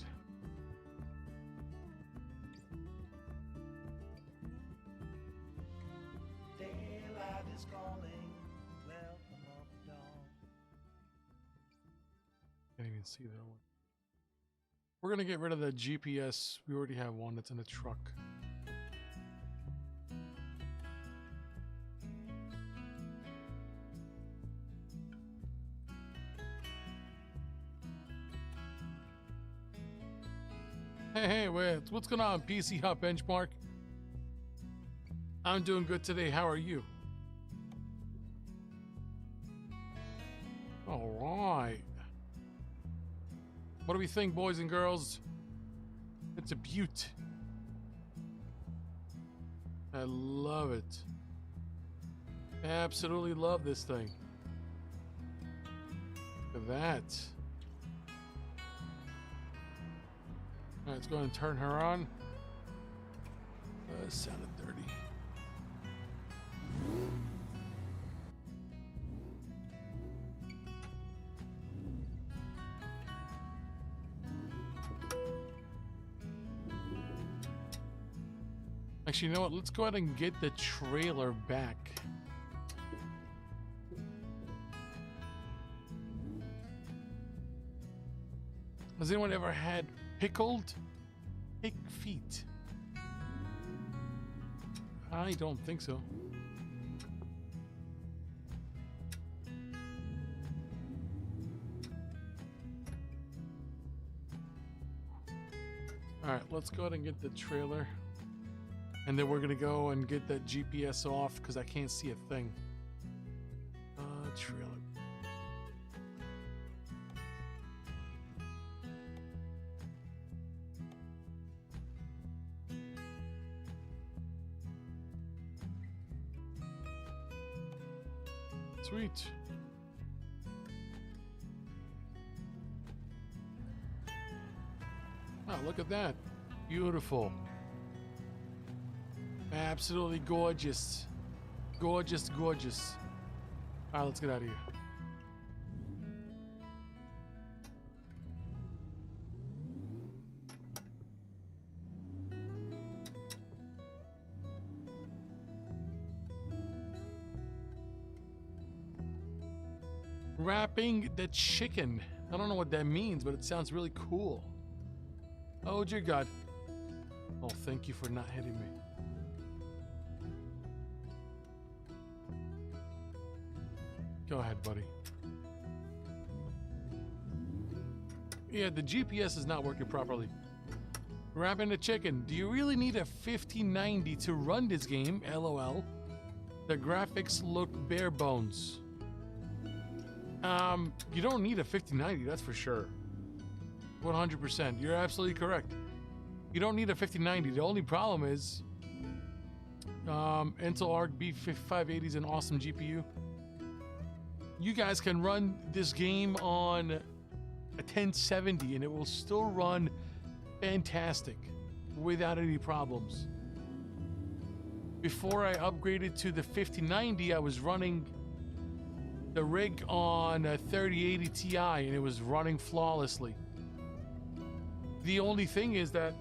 daylight is calling. Welcome of the dawn. Can't even see that one. We're gonna get rid of the GPS. We already have one that's in the truck. Hey, what's going on, PC Hot Benchmark? I'm doing good today. How are you? All right. What do we think, boys and girls? It's a beaut. I love it. Absolutely love this thing. Look at that. All right, let's go ahead and turn her on. Sounded dirty. Actually, you know what? Let's go ahead and get the trailer back. Has anyone ever had pickled pig feet? I don't think so. All right, let's go ahead and get the trailer. And then we're gonna go and get that GPS off because I can't see a thing. Trailer. Sweet. Oh, look at that. Beautiful. Absolutely gorgeous. Gorgeous, gorgeous. All right, let's get out of here. Wrapping the chicken. I don't know what that means, but it sounds really cool. Oh, dear God. Oh, thank you for not hitting me. Go ahead, buddy. Yeah, the GPS is not working properly. Wrapping the chicken. Do you really need a 5090 to run this game? LOL. The graphics look bare bones. You don't need a 5090, that's for sure. 100%. You're absolutely correct. You don't need a 5090. The only problem is Intel Arc B580 is an awesome GPU. You guys can run this game on a 1070 and it will still run fantastic without any problems. Before I upgraded to the 5090, I was running the rig on a 3080 Ti and it was running flawlessly. The only thing is that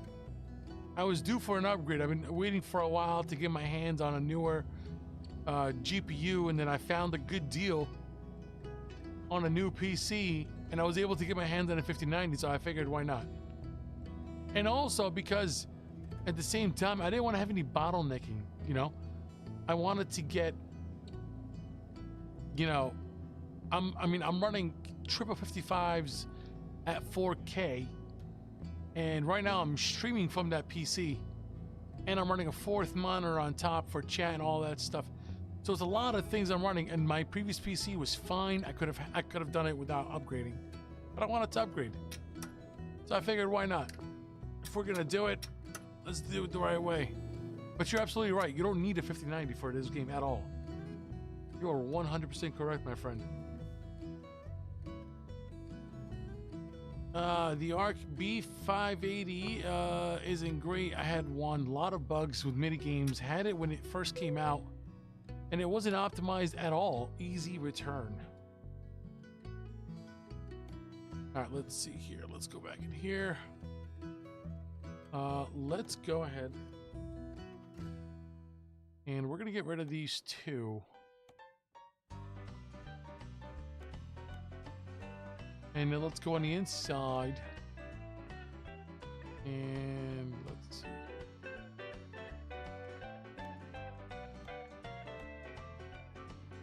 I was due for an upgrade. I've been waiting for a while to get my hands on a newer GPU, and then I found a good deal on a new PC and I was able to get my hands on a 5090, so I figured why not. And also because at the same time I didn't want to have any bottlenecking, you know. I wanted to get, you know, I'm running triple 55s at 4K, and right now I'm streaming from that PC, and I'm running a fourth monitor on top for chat and all that stuff. So it's a lot of things I'm running, and my previous PC was fine. I could have done it without upgrading, but I wanted to upgrade, so I figured why not? If we're gonna do it, let's do it the right way. But you're absolutely right. You don't need a 5090 for this game at all. You are 100% correct, my friend. The Arc B580 isn't great. I had a lot of bugs with mini games. Had it when it first came out, and it wasn't optimized at all. Easy return. All right, let's see here. Let's go back in here. Let's go ahead, and we're gonna get rid of these two. And then let's go on the inside. And let's see.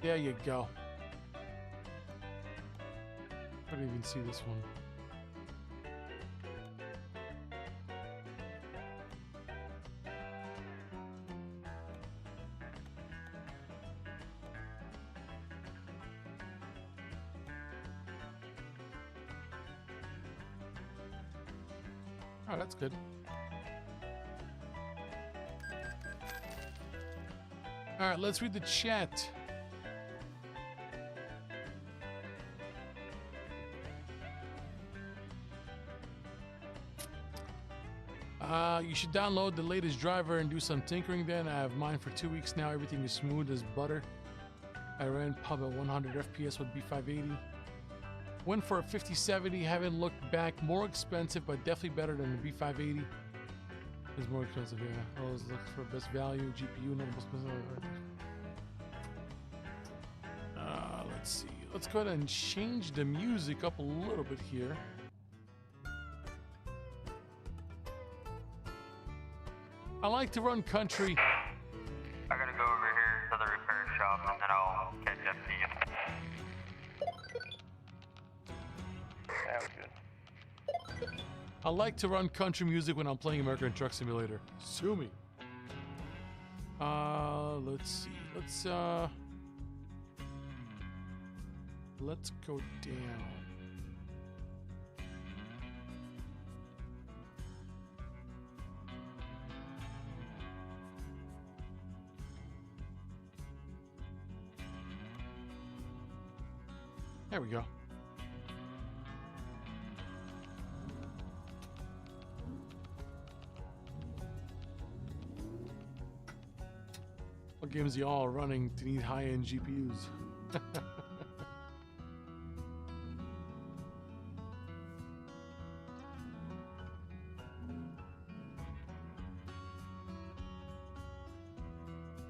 There you go. I didn't even see this one. Oh, that's good. All right, let's read the chat. You should download the latest driver and do some tinkering then. I have mine for 2 weeks now. Everything is smooth as butter. I ran pub at 100 FPS with B580. Went for a 5070, haven't looked back. More expensive, but definitely better than the B580. It's more expensive, yeah. Always look for best value, GPU, no most expensive. Let's see. Let's go ahead and change the music up a little bit here. I like to run country. I gotta go over here to the repair shop and then I'll catch up to you. Sounds good. I like to run country music when I'm playing American Truck Simulator. Sue me. Let's see. Let's go down. There we go. What games y'all running to need high-end GPUs?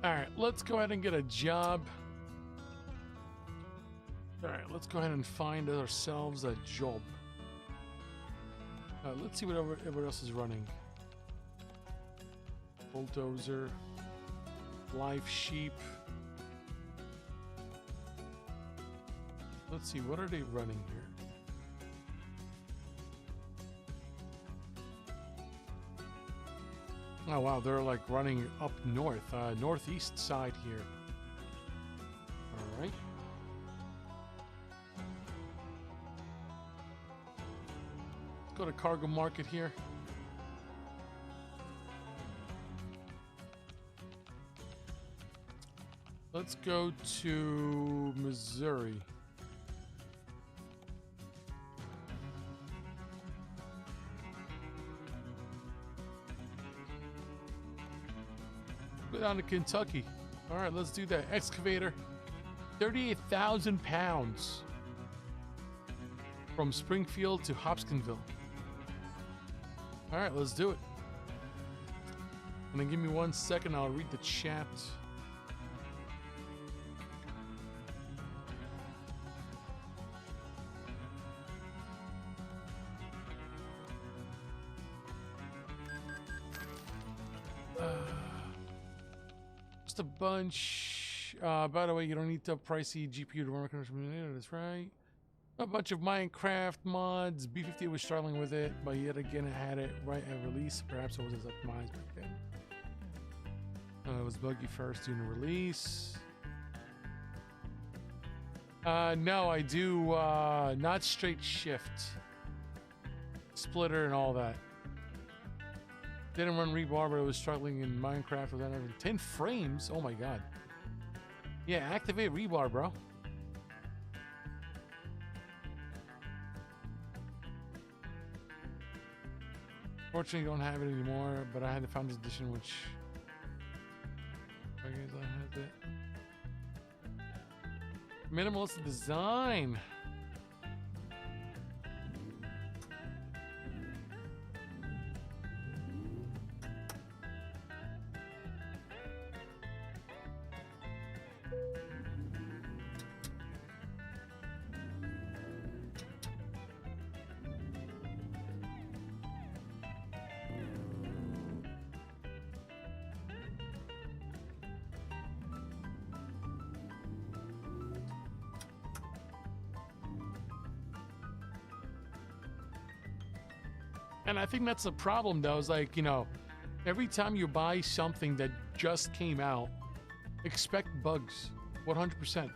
All right, let's go ahead and get a job. Alright, let's go ahead and find ourselves a job. Let's see what everyone else is running. Bulldozer. Live sheep. Let's see, what are they running here? Oh wow, they're like running up north, northeast side here. Alright. Let's go to cargo market here. Let's go to Missouri. Go down to Kentucky. All right, let's do that. Excavator, 38,000 pounds from Springfield to Hopkinsville. All right, let's do it. And then give me 1 second. I'll read the chat. Just a bunch. By the way, you don't need a pricey GPU to run a commercial computer. That's right. A bunch of Minecraft mods. B50 was struggling with it, but yet again, it had it right at release. Perhaps it wasn't optimized back then. It was buggy first during the release. No, I do not straight shift, splitter, and all that. Didn't run rebar, but it was struggling in Minecraft without having 10 frames. Oh my god. Yeah, activate rebar, bro. Fortunately, don't have it anymore, but I had the Founders Edition, which I guess I had it. Minimalist design. And I think that's the problem, though, is like, you know, every time you buy something that just came out, expect bugs. 100%.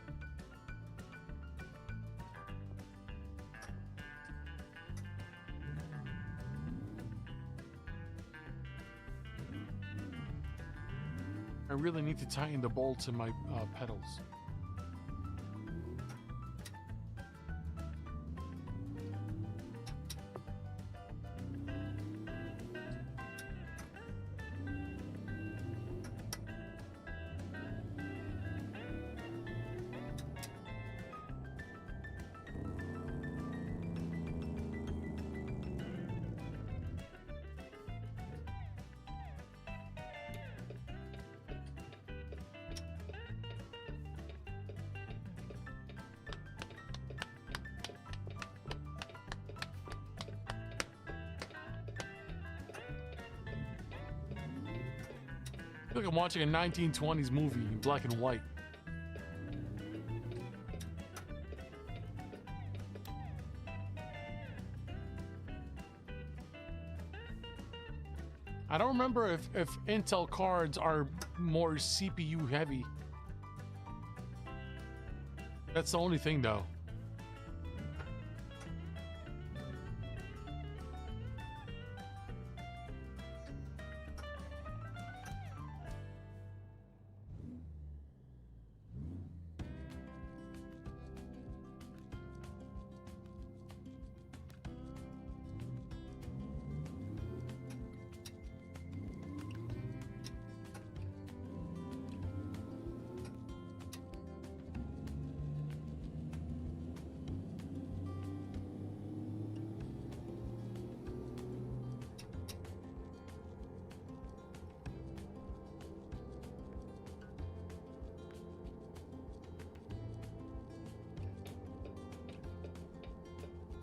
I really need to tighten the bolts in my pedals. I feel like I'm watching a 1920s movie in black and white. I don't remember if Intel cards are more CPU heavy. That's the only thing, though.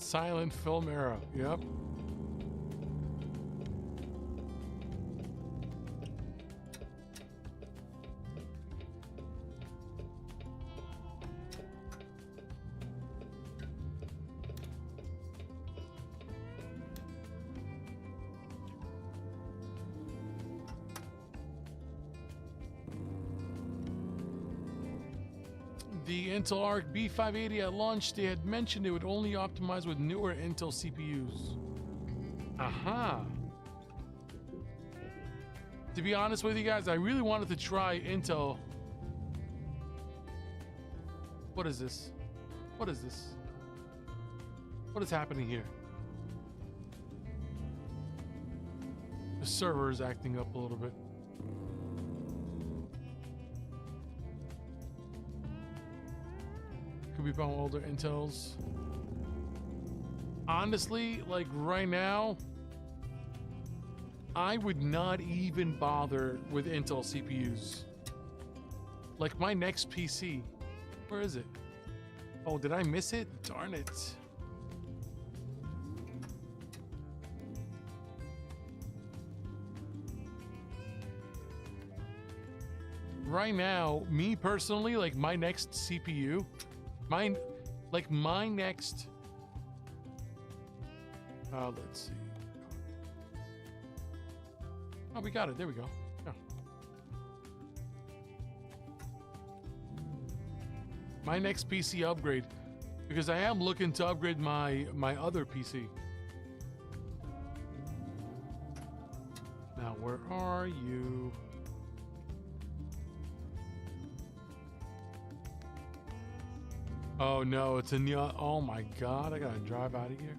Silent film era. Yep. The Intel Arc B580 at launch, they had mentioned it would only optimize with newer Intel CPUs. Aha. To be honest with you guys, I really wanted to try Intel. What is this? What is this? What is happening here? The server is acting up a little bit. Could be from older Intels. Honestly, like right now, I would not even bother with Intel CPUs. Like my next PC, where is it? Oh, did I miss it? Darn it. Right now, me personally, like my next CPU, my next, let's see. Oh, we got it. There we go. Yeah. My next PC upgrade, because I am looking to upgrade my other PC. Now, where are you? Oh no, it's a new. Oh my god, I gotta drive out of here.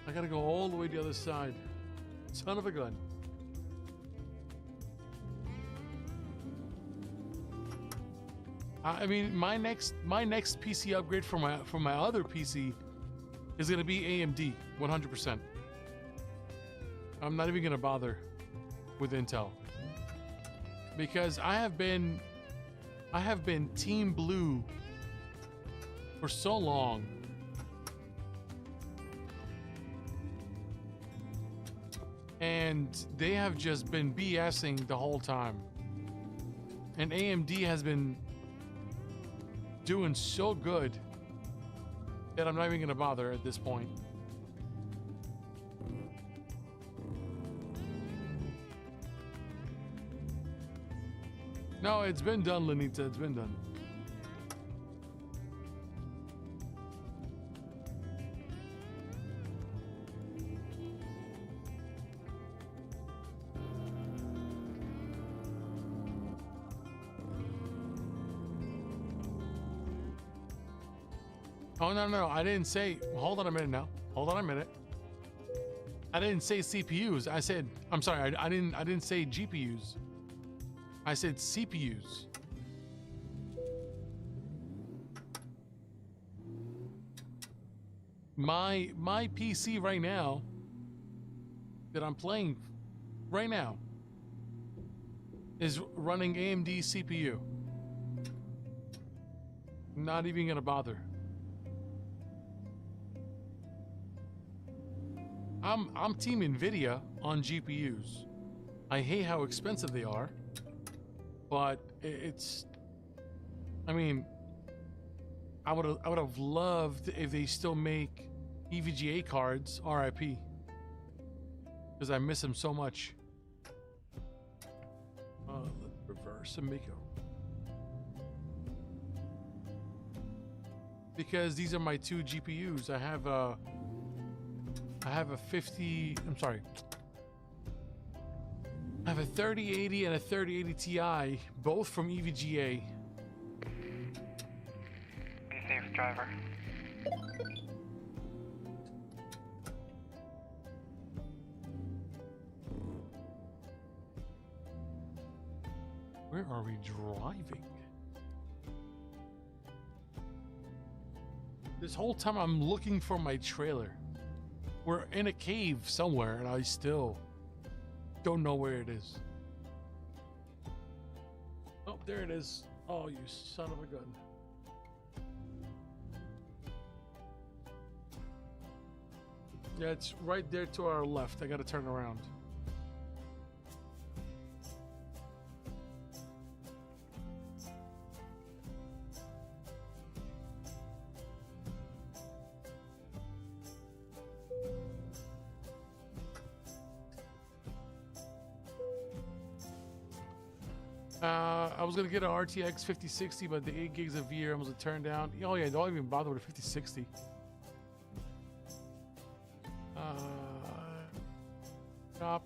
I gotta go all the way to the other side. Son of a gun. I mean, my next PC upgrade from my other PC is gonna be AMD, 100%. I'm not even gonna bother with Intel because I have been Team Blue for so long. And they have just been BSing the whole time. And AMD has been doing so good that I'm not even gonna bother at this point. No, it's been done, Lenita. It's been done. Oh, no. I didn't say... Hold on a minute now. Hold on a minute. I didn't say CPUs. I said... I'm sorry. I didn't say GPUs. I said CPUs. My PC right now that I'm playing right now is running AMD CPU. Not even gonna bother. I'm team NVIDIA on GPUs. I hate how expensive they are. But it's, I mean, I would have loved if they still make EVGA cards, RIP, because I miss them so much. Let's reverse and make it. Because these are my two GPUs. I have a 50. I'm sorry. I have a 3080 and a 3080 Ti, both from EVGA. Be safe, driver. Where are we driving? This whole time I'm looking for my trailer. We're in a cave somewhere and I still don't know where it is. there it is. Oh, you son of a gun. Yeah, it's right there to our left. I gotta turn around. I was gonna get an RTX 5060, but the 8 gigs of VRAM was a turn down. Oh yeah, don't even bother with a 5060. Stop.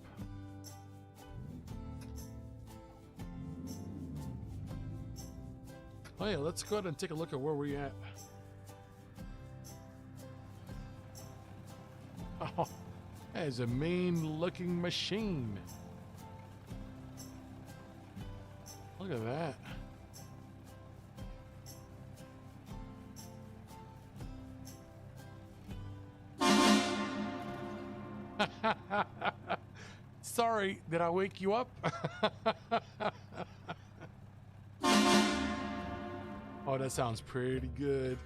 Oh yeah, let's go ahead and take a look at where we're at. Oh, that is a mean-looking machine. Look at that. Sorry, did I wake you up? Oh, that sounds pretty good.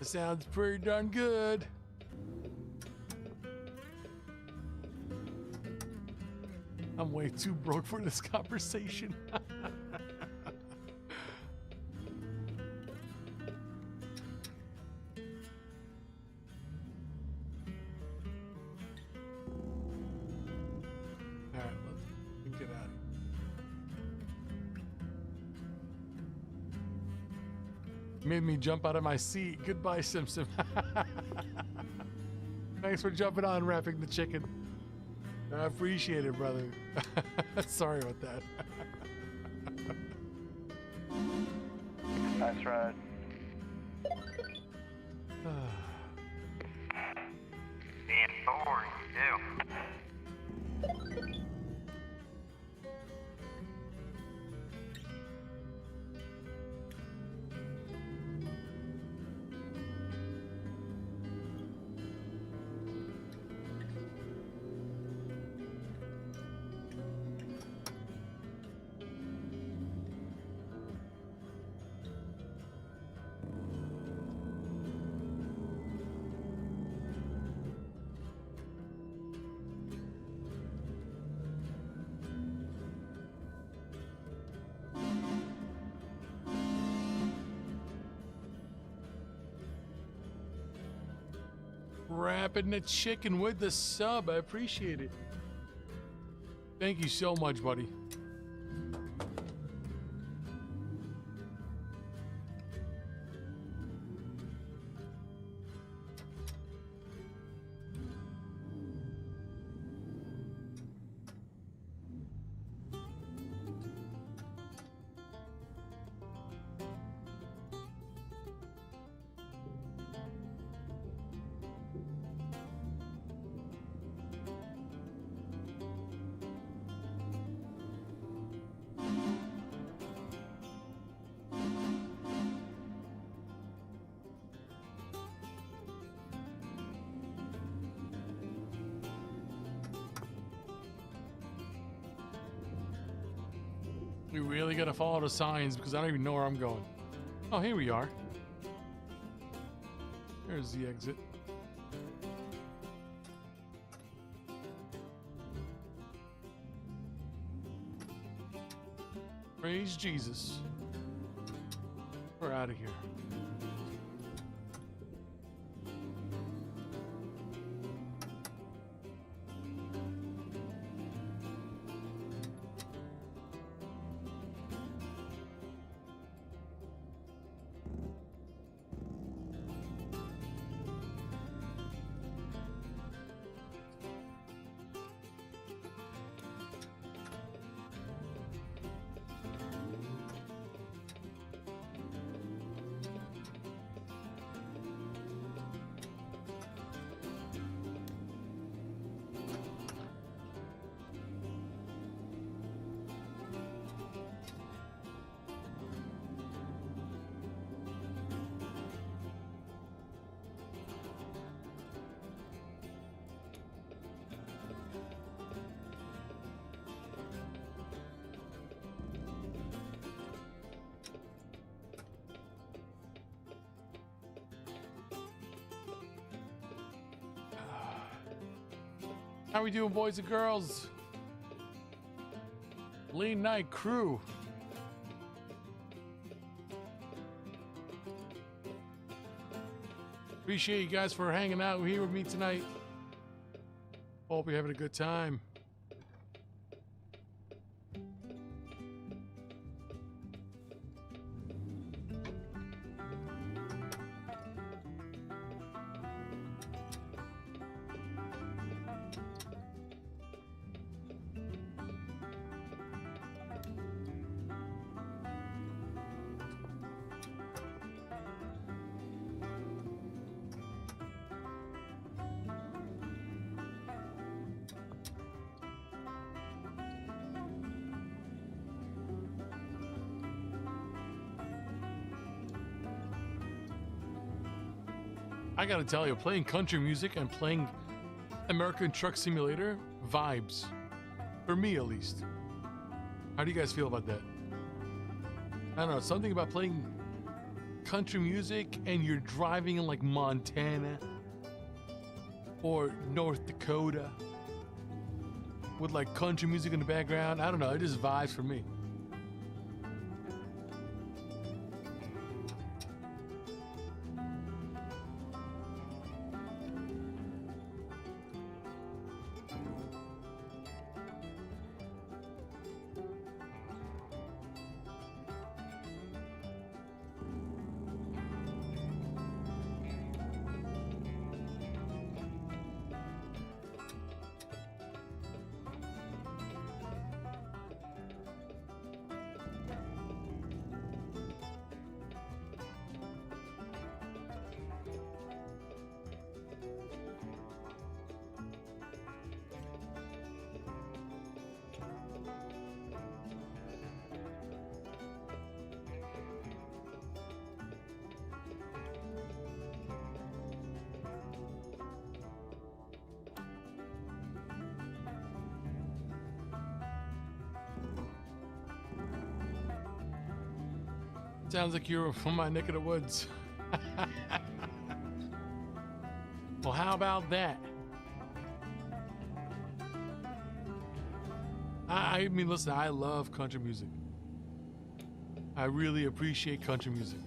That sounds pretty darn good. I'm way too broke for this conversation. Alright, let's get out of here. Made me jump out of my seat. Goodbye, SimSim. Thanks for jumping on, wrapping the chicken. I appreciate it, brother. Sorry about that. Nice ride. Being forward, you do. Wrapping the chicken with the sub. I appreciate it. Thank you so much, buddy. We really gotta follow the signs because I don't even know where I'm going. Oh, here we are. There's the exit. Praise Jesus. We're out of here. How we doing, boys and girls? Lean Night crew. Appreciate you guys for hanging out here with me tonight. Hope you're having a good time. I gotta tell you, playing country music and playing American Truck Simulator vibes. For me, at least. How do you guys feel about that? I don't know, something about playing country music and you're driving in like Montana or North Dakota with like country music in the background. I don't know, it just vibes for me. Sounds like you're from my neck of the woods. Well, how about that? I mean, listen, I love country music. I really appreciate country music.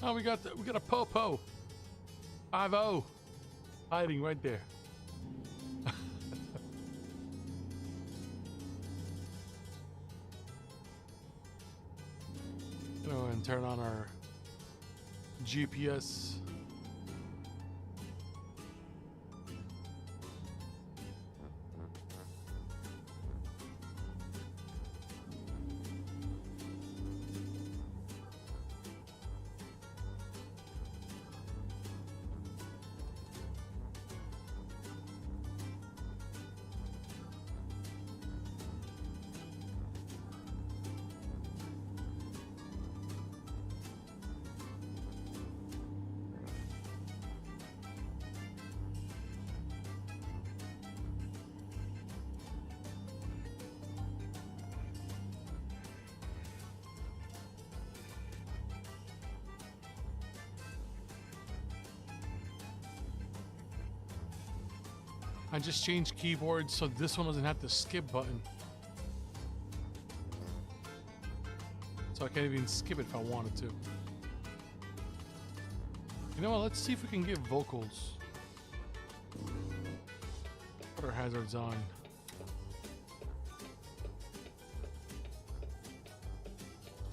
Oh, we got a po-po. 5-0 hiding right there. And turn on our GPS. I just changed keyboards so this one doesn't have the skip button. So I can't even skip it if I wanted to. You know what, let's see if we can get vocals. Put our hazards on.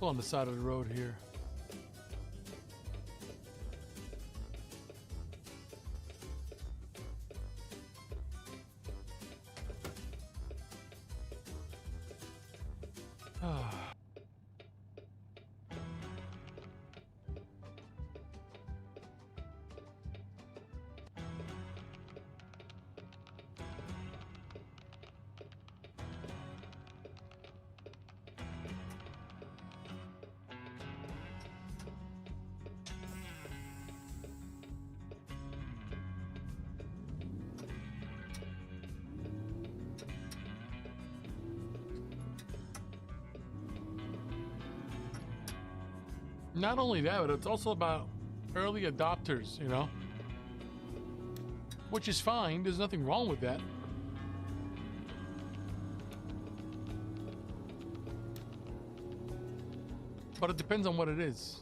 Pull on the side of the road here. Not only that, but it's also about early adopters, you know? Which is fine, there's nothing wrong with that. But it depends on what it is.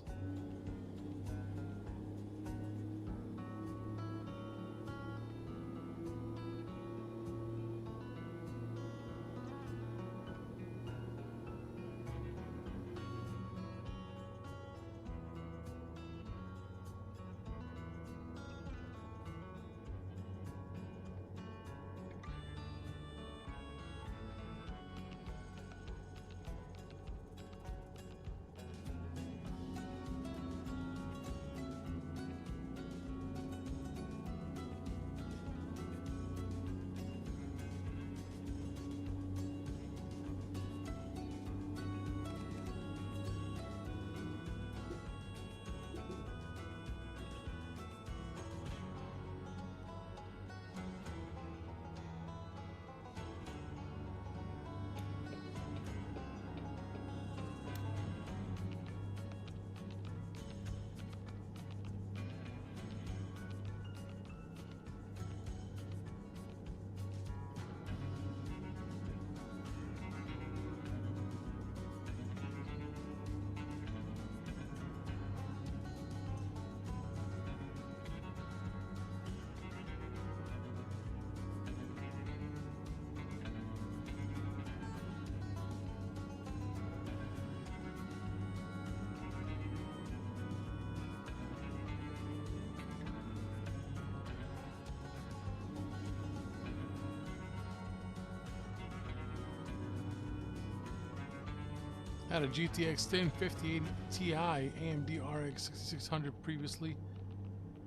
Had a GTX 1050 Ti AMD RX 6600 previously.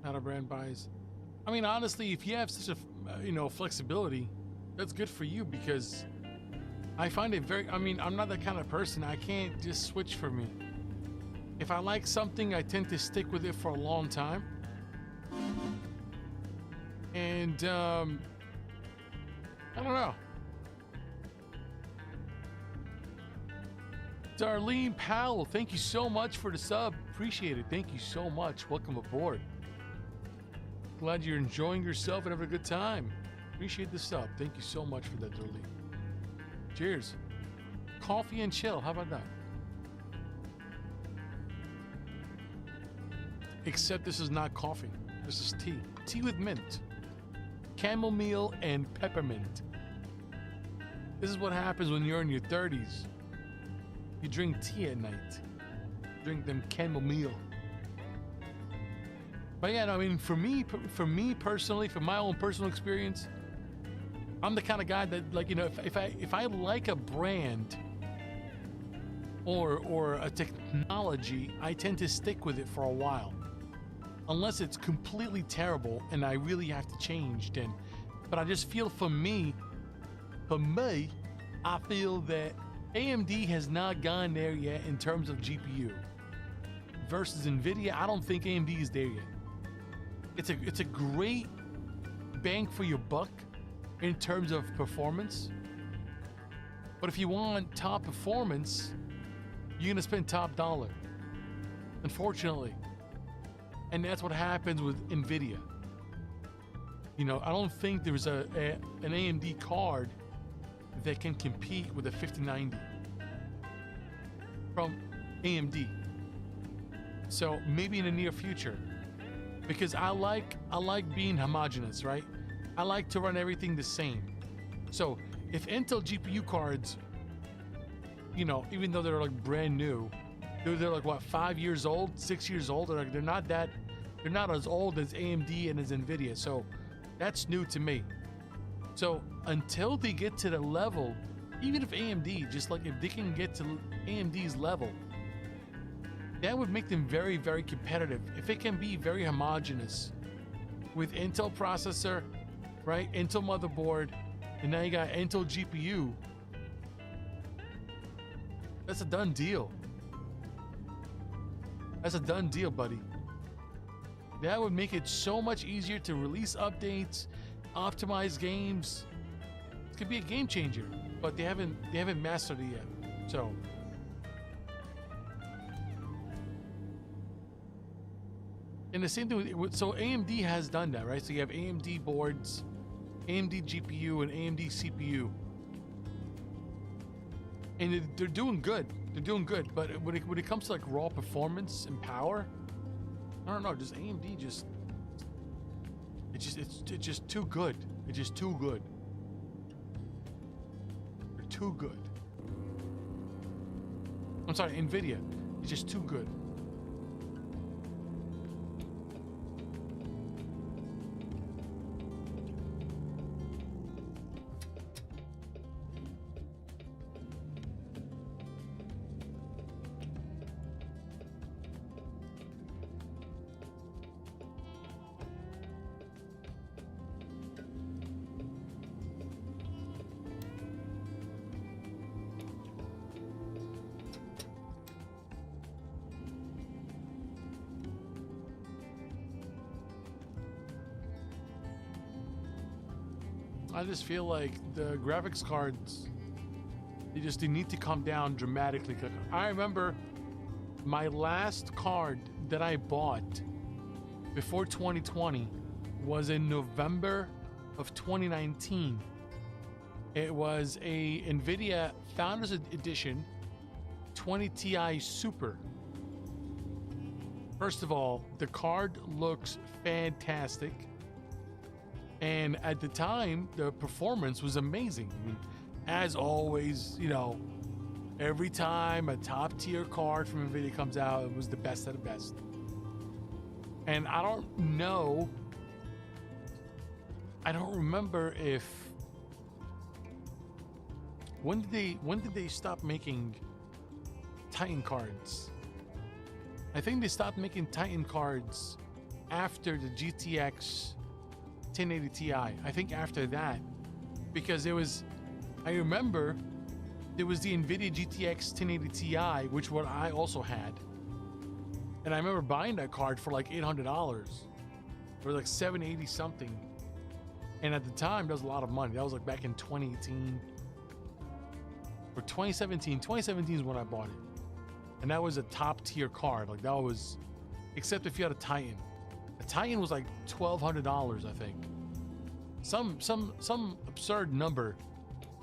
Not a brand buys. I mean, honestly, if you have such a flexibility, that's good for you, because I find it very. I mean, I'm not that kind of person. I can't just switch for me. If I like something, I tend to stick with it for a long time. And I don't know. Darlene Powell, thank you so much for the sub. Appreciate it. Thank you so much. Welcome aboard. Glad you're enjoying yourself and having a good time. Appreciate the sub. Thank you so much for that, Darlene. Cheers. Coffee and chill. How about that? Except this is not coffee. This is tea. Tea with mint. Chamomile and peppermint. This is what happens when you're in your 30s. You drink tea at night. Drink them chamomile. But yeah, no, I mean, for me personally, from my own personal experience, I'm the kind of guy that, like, if I like a brand or a technology, I tend to stick with it for a while. Unless it's completely terrible and I really have to change, then. But I just feel for me, I feel that AMD has not gone there yet in terms of GPU. Versus NVIDIA, I don't think AMD is there yet. It's a great bang for your buck in terms of performance. But if you want top performance, you're gonna spend top dollar. Unfortunately. And that's what happens with NVIDIA. I don't think there's an AMD card that can compete with a 5090 from AMD. So maybe in the near future, because I like being homogeneous, right? I like to run everything the same. So if Intel GPU cards, even though they're like brand new, they're like what, 5 years old, 6 years old, they're not as old as AMD and as NVIDIA. So that's new to me. So until they get to the level, even if AMD, just like if they can get to AMD's level, that would make them very, very competitive. If it can be very homogeneous with Intel processor, right? Intel motherboard, and now you got Intel GPU, that's a done deal. That's a done deal, buddy. That would make it so much easier to release updates, optimize games. It could be a game changer, but they haven't mastered it yet. So And the same thing so AMD has done that, right? So you have AMD boards, AMD GPU, and AMD CPU. And they're doing good. They're doing good. But when it comes to like raw performance and power, I don't know. Just AMD it's just too good. It's just too good. They're too good. I'm sorry, NVIDIA. It's just too good. I just feel like the graphics cards, they need to come down dramatically. I remember my last card that I bought before 2020 was in November of 2019. It was a NVIDIA Founders Edition 20 Ti Super. First of all, the card looks fantastic. And at the time, the performance was amazing. I mean, as always, you know, every time a top tier card from NVIDIA comes out, it was the best of the best. And I don't remember if when did they stop making Titan cards? I think they stopped making Titan cards after the GTX 1080 Ti. I think after that, because I remember there was the NVIDIA GTX 1080 Ti, which what I also had, and I remember buying that card for like $800 or like $780 something. And at the time, that was a lot of money. That was like back in 2018 or 2017. 2017 is when I bought it, and that was a top tier card. Like that was, except if you had a Titan. A Titan was like $1,200, I think. Some absurd number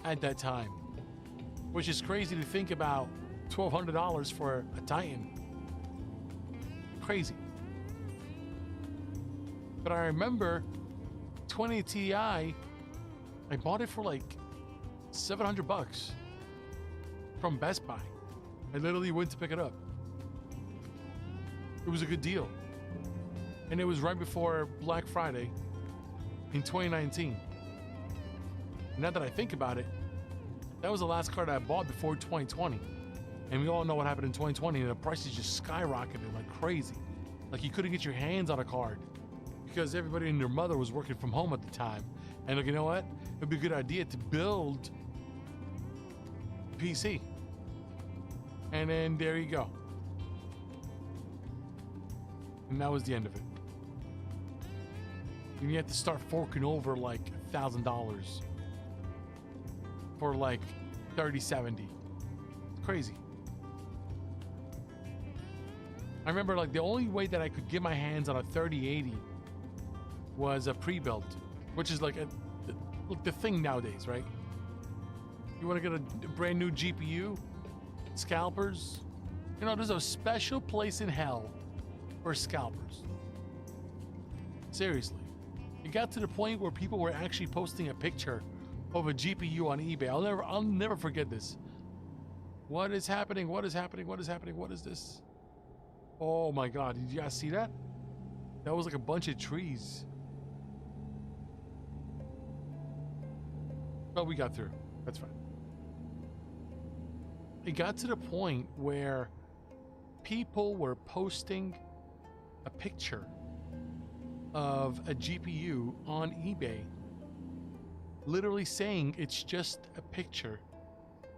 at that time, which is crazy to think about. $1,200 for a Titan. Crazy. But I remember 20 Ti, I bought it for like $700 from Best Buy. I literally went to pick it up. It was a good deal. And it was right before Black Friday in 2019. And now that I think about it, that was the last card I bought before 2020. And we all know what happened in 2020, and the prices just skyrocketed like crazy. Like you couldn't get your hands on a card because everybody and their mother was working from home at the time. And like, you know what? It'd be a good idea to build a PC. And then there you go. And that was the end of it. And you have to start forking over like $1,000 for like 3070. It's crazy. I remember like the only way that I could get my hands on a 3080 was a pre-built, which is like the thing nowadays, right? You want to get a brand new GPU, scalpers, you know, there's a special place in hell for scalpers. Seriously. It got to the point where people were actually posting a picture of a GPU on eBay. I'll never forget this. What is happening? What is happening? What is happening? What is this? Oh my God, did you guys see that? That was like a bunch of trees. But we got through. That's fine. It got to the point where people were posting a picture of a GPU on eBay, literally saying it's just a picture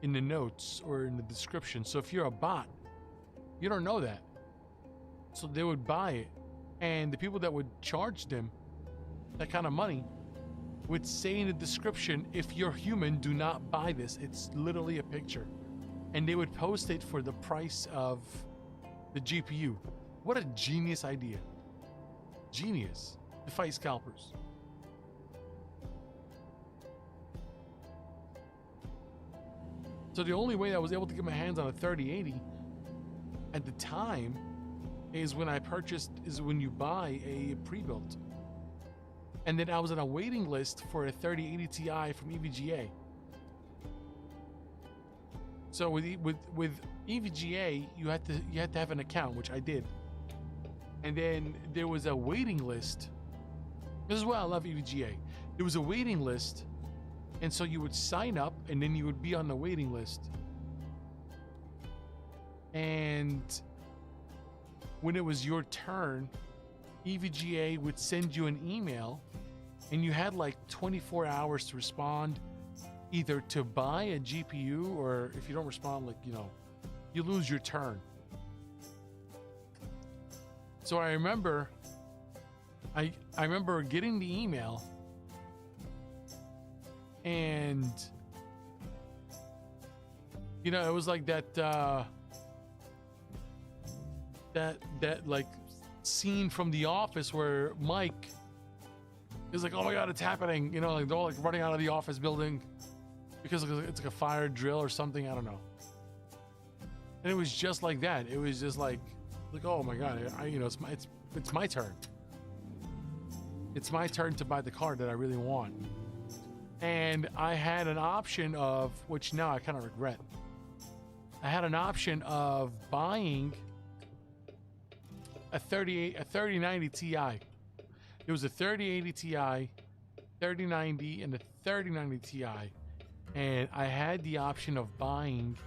in the notes or in the description. So if you're a bot, you don't know that. So they would buy it, and the people that would charge them that kind of money would say in the description, if you're human, do not buy this. It's literally a picture. And they would post it for the price of the GPU. What a genius idea. genius to fight scalpers. So the only way I was able to get my hands on a 3080 at the time is when when you buy a pre-built. And then I was on a waiting list for a 3080 Ti from EVGA. So with EVGA, you had to have an account, which I did. And then there was a waiting list. This is why I love EVGA. There was a waiting list, and so you would sign up, and then you would be on the waiting list. And when it was your turn, EVGA would send you an email, and you had like 24 hours to respond, either to buy a GPU, or if you don't respond, like, you know, you lose your turn. So I remember getting the email, and you know, it was like that like scene from The Office where Mike is like, oh my god, it's happening, you know, like they're all like running out of the office building because it's like a fire drill or something, I don't know. And it was just like that. It was just like oh my god, you know, it's my turn. It's my turn to buy the card that I really want. And I had an option of, which now I kind of regret. I had an option of buying a 3090 Ti. There was a 3080 Ti, 3090, and a 3090 Ti. And I had the option of buying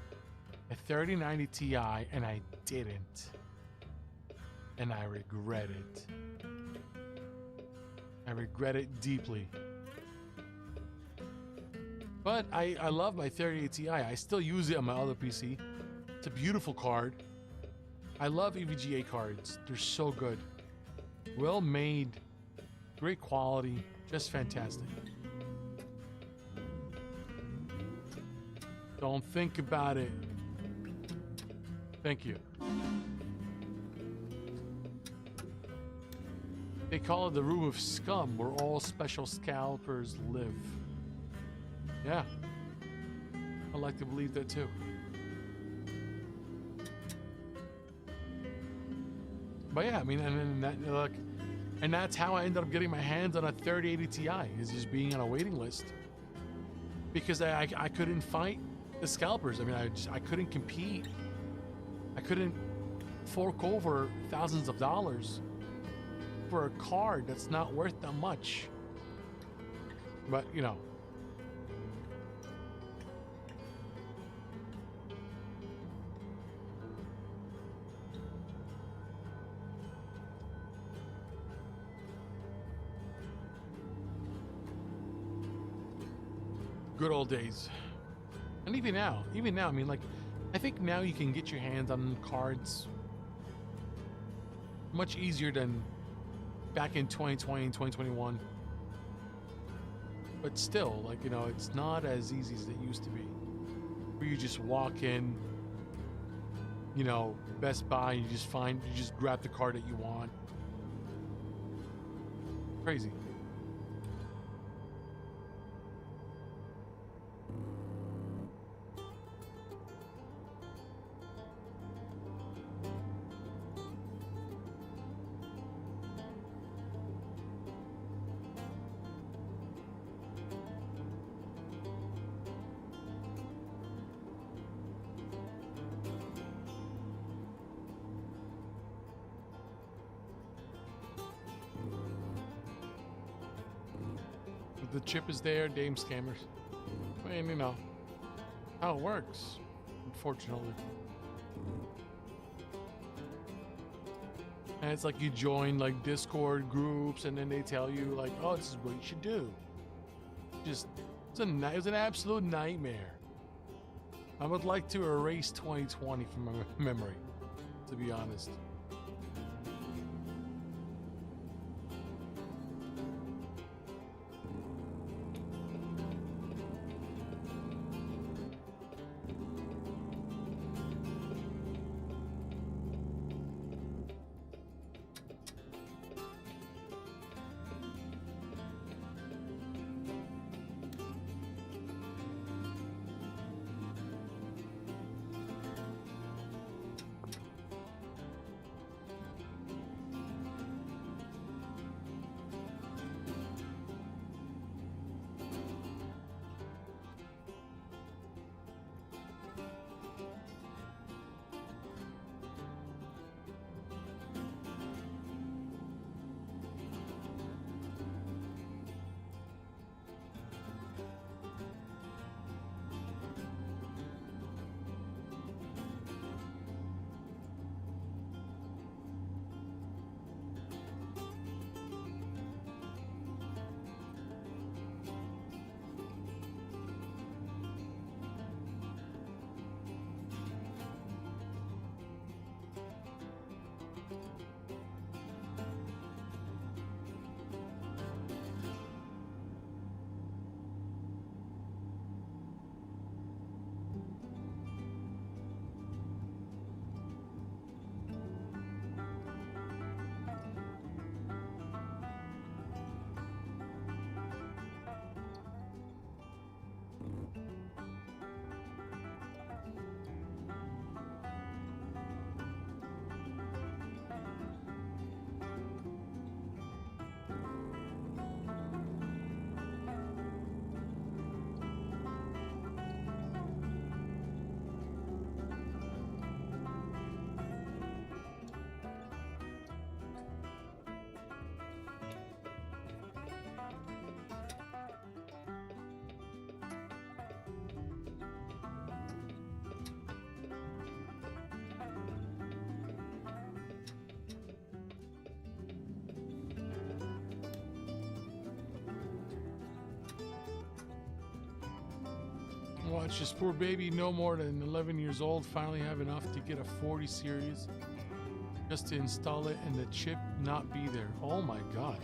a 3090 Ti, and I didn't. And I regret it. I regret it deeply. But I love my 3080 Ti. I still use it on my other PC. It's a beautiful card. I love EVGA cards. They're so good. Well made. Great quality. Just fantastic. Don't think about it. Thank you. They call it the room of scum, where all special scalpers live. Yeah, I like to believe that too. But yeah, I mean, and that's how I ended up getting my hands on a 3080 Ti, is just being on a waiting list, because I couldn't fight the scalpers. I mean, I couldn't compete. I couldn't fork over thousands of dollars for a card that's not worth that much. But you know, good old days. And even now, I mean, like, I think now you can get your hands on cards much easier than back in 2020 and 2021. But still, like, you know, it's not as easy as it used to be, where you just walk in, you know, Best Buy, you just grab the card that you want. Crazy. The chip is there, damn scammers. I mean, you know how it works, unfortunately. And it's like you join like Discord groups, and then they tell you like, oh, this is what you should do. Just, it was an absolute nightmare. I would like to erase 2020 from my memory, to be honest. Watch this poor baby, no more than 11 years old, finally have enough to get a 40 series just to install it and the chip not be there. Oh my gosh.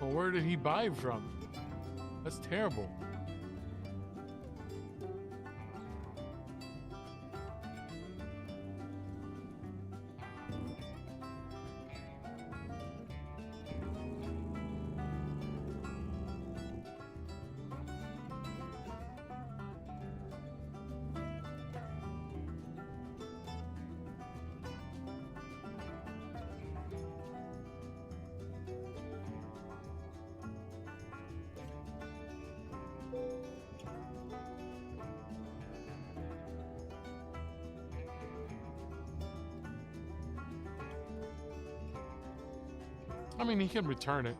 Well, where did he buy it from? That's terrible. I mean, he can return it.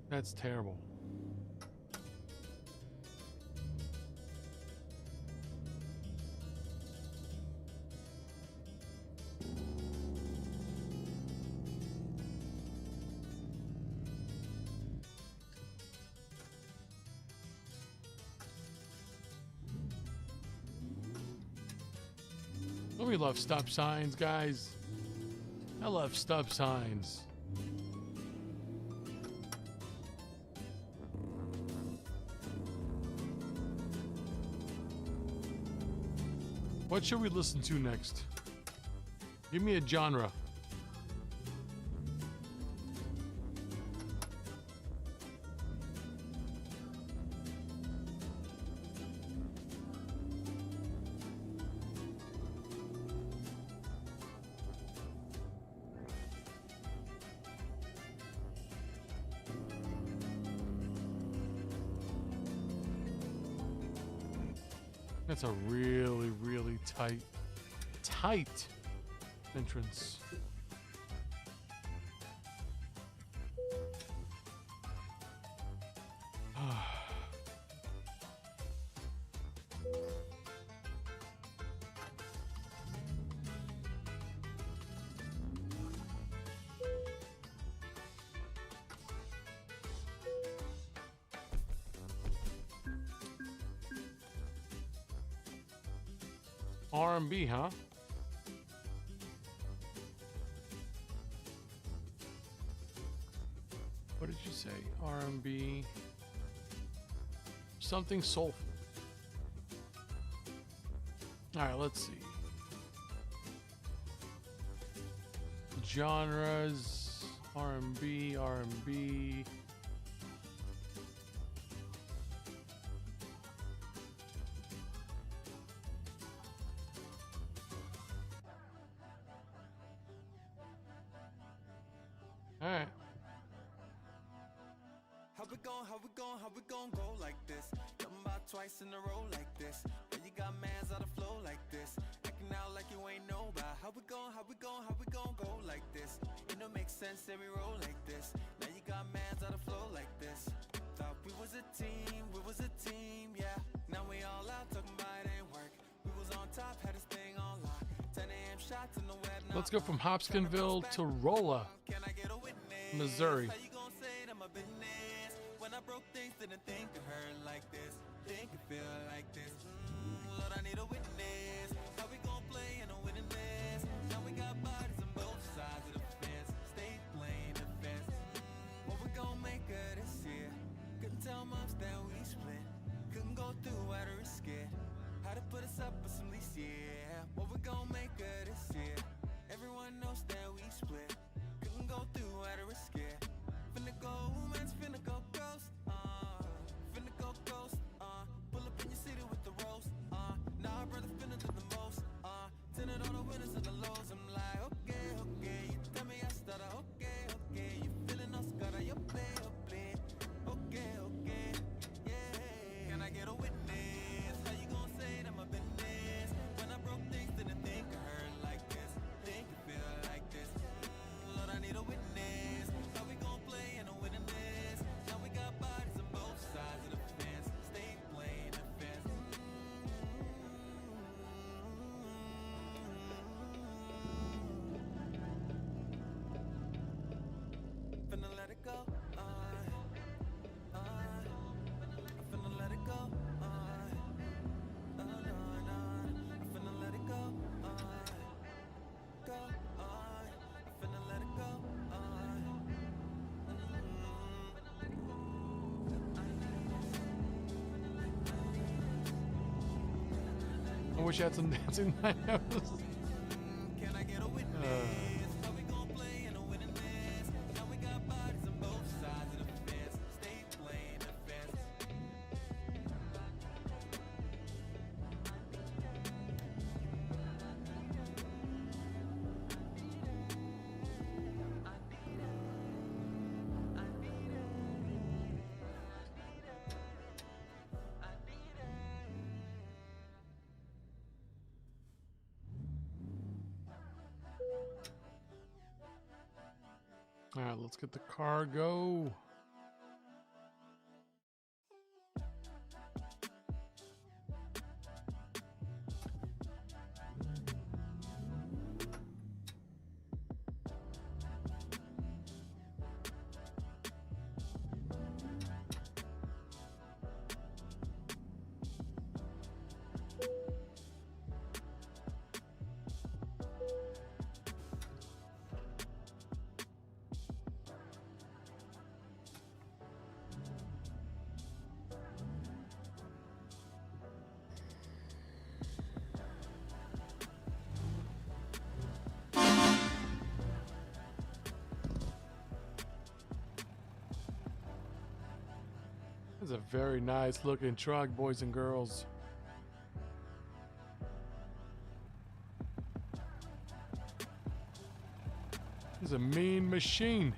That's terrible. We love stop signs, guys. I love stop signs. What should we listen to next? Give me a genre. That's a really, really tight entrance. R&B, huh? What did you say? R&B. Something soulful. All right, let's see. Genres. R&B, R&B. Alright. How we gon' go like this? Talking about twice in a row like this. And you got mans out of flow like this. Acting out like you ain't know about how we gon' go like this. It don't make sense that we roll like this. Now you got mans out of flow like this. Thought we was a team, yeah. Now we all out talking about it ain't work. We was on top, had this thing on lock. 10 a.m. shots in the web. Let's go from Hopkinsville to Rolla, Missouri. How you gonna say that my business? When I broke things, didn't think of her like this. Think it feel like this. Lord, I need a witness. How we gonna play in a winning list? Now we got bodies on both sides of the fence. Stay playing the fence. What we gonna make of this year? Couldn't tell moms that we split. Couldn't go through how to risk it. How to put us up with some lease, yeah. What we gonna make of this year? Everyone knows that we split. Couldn't go through how to risk it. Finna go, man's finna go ghost, finna go ghost, pull up in your city with the roast, nah, brother, finna do the most, tinted all the winners and the lows. I'm like, okay, you tell me I stutter, okay, you feeling us, gotta, you play, okay, yeah. Can I get a witness? How you gonna say that my business? When I broke things, didn't think of her like this. Think it feel like this. Lord, I need a witness. I wish I had some dancing dinos. Can I get a witness? How we gon' play in a winning list? Now we got bodies on both sides of the fence. Stay playing defense. All right, let's get the cargo. This is a very nice looking truck, boys and girls. This is a mean machine.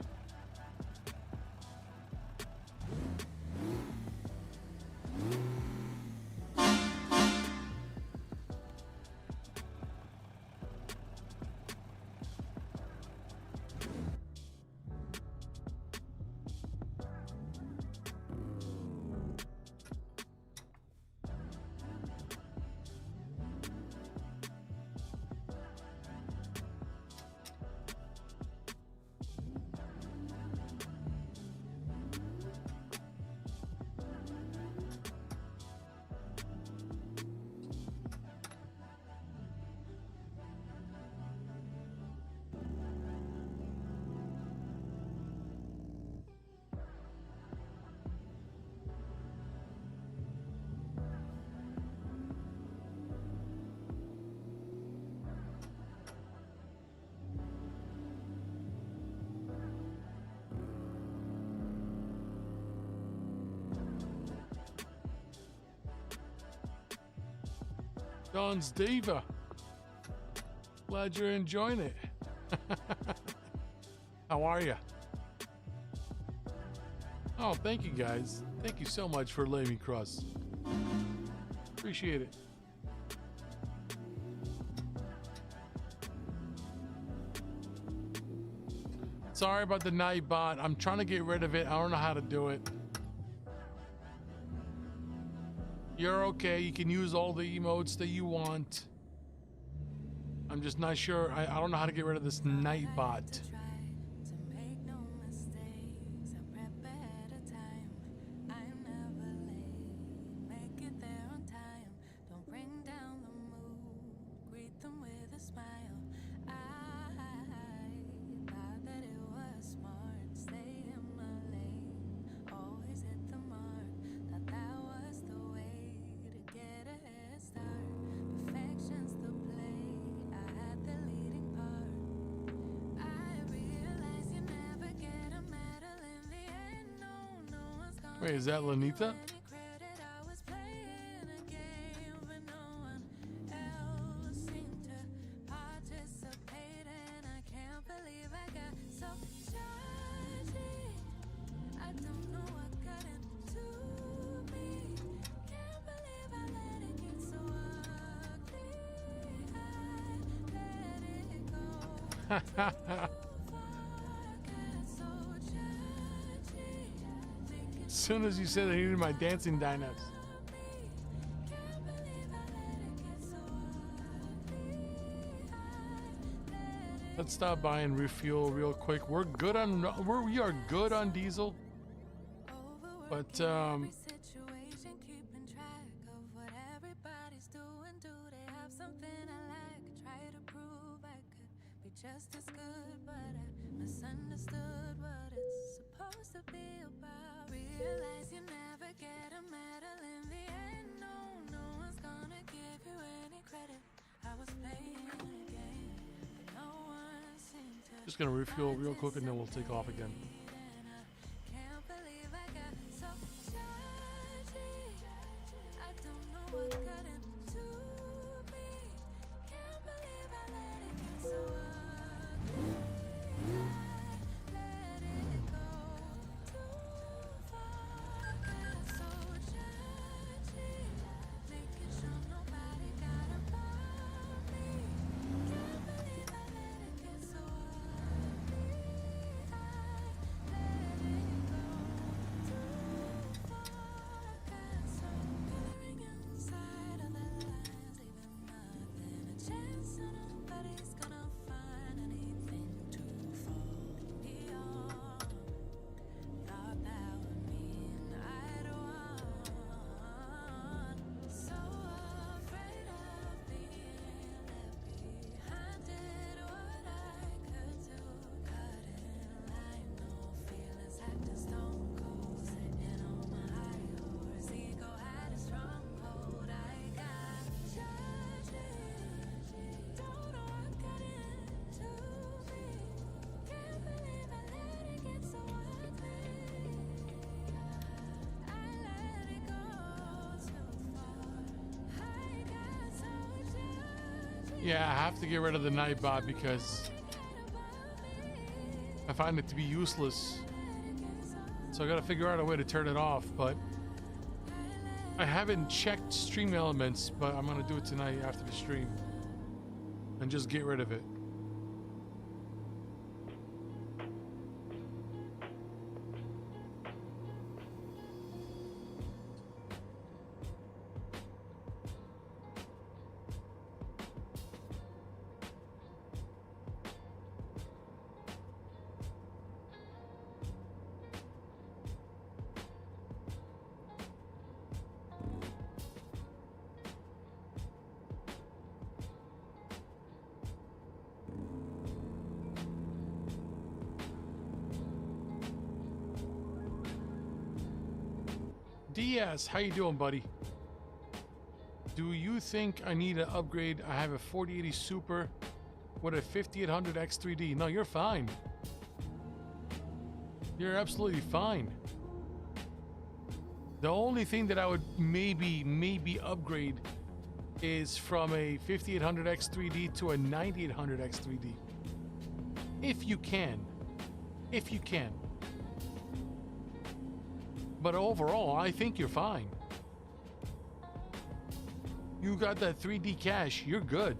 Don's Diva. Glad you're enjoying it. How are you? Oh, thank you guys. Thank you so much for letting me cross. Appreciate it. Sorry about the Nightbot. I'm trying to get rid of it. I don't know how to do it. You're okay. You can use all the emotes that you want. I'm just not sure. I don't know how to get rid of this Nightbot. Wait, is that Lanita? As soon as you said I needed my dancing dinos. Let's stop by and refuel real quick. We are good on diesel, but just as good, but I misunderstood what it's supposed to be about. Realize you never get a medal in the end. No, no one's gonna give you any credit. Just gonna refuel real quick and then we'll take off again. Can't believe I got so charged. I don't know what got into me. Can't believe I let it get so ugly. I let it go too far. Got so charged, making sure nobody got above me. Can't believe I let it get so ugly. I let it go too far. Got so coloring inside of the lines, leaving nothing a chance. So nobody's gonna find anything to fall me on. Thought that would mean I'd won. So afraid of being left behind. Did what I could do, cut in line, no feelings, acting stone cold, sitting on my high horse. Ego had a stronghold. I got judged. Don't know what got into me. Can't believe I let it get so ugly. I let it go too far. I got so judged. Yeah, I have to get rid of the Nightbot because I find it to be useless. So I gotta figure out a way to turn it off, but I haven't checked stream elements, but I'm gonna do it tonight after the stream and just get rid of it. Diaz, how you doing, buddy? Do you think I need to upgrade? I have a 4080 Super with a 5800 X3D. No, you're fine. You're absolutely fine. The only thing that I would maybe upgrade is from a 5800 X3D to a 9800 X3D. If you can. If you can. But overall, I think you're fine. You got that 3D cache, you're good.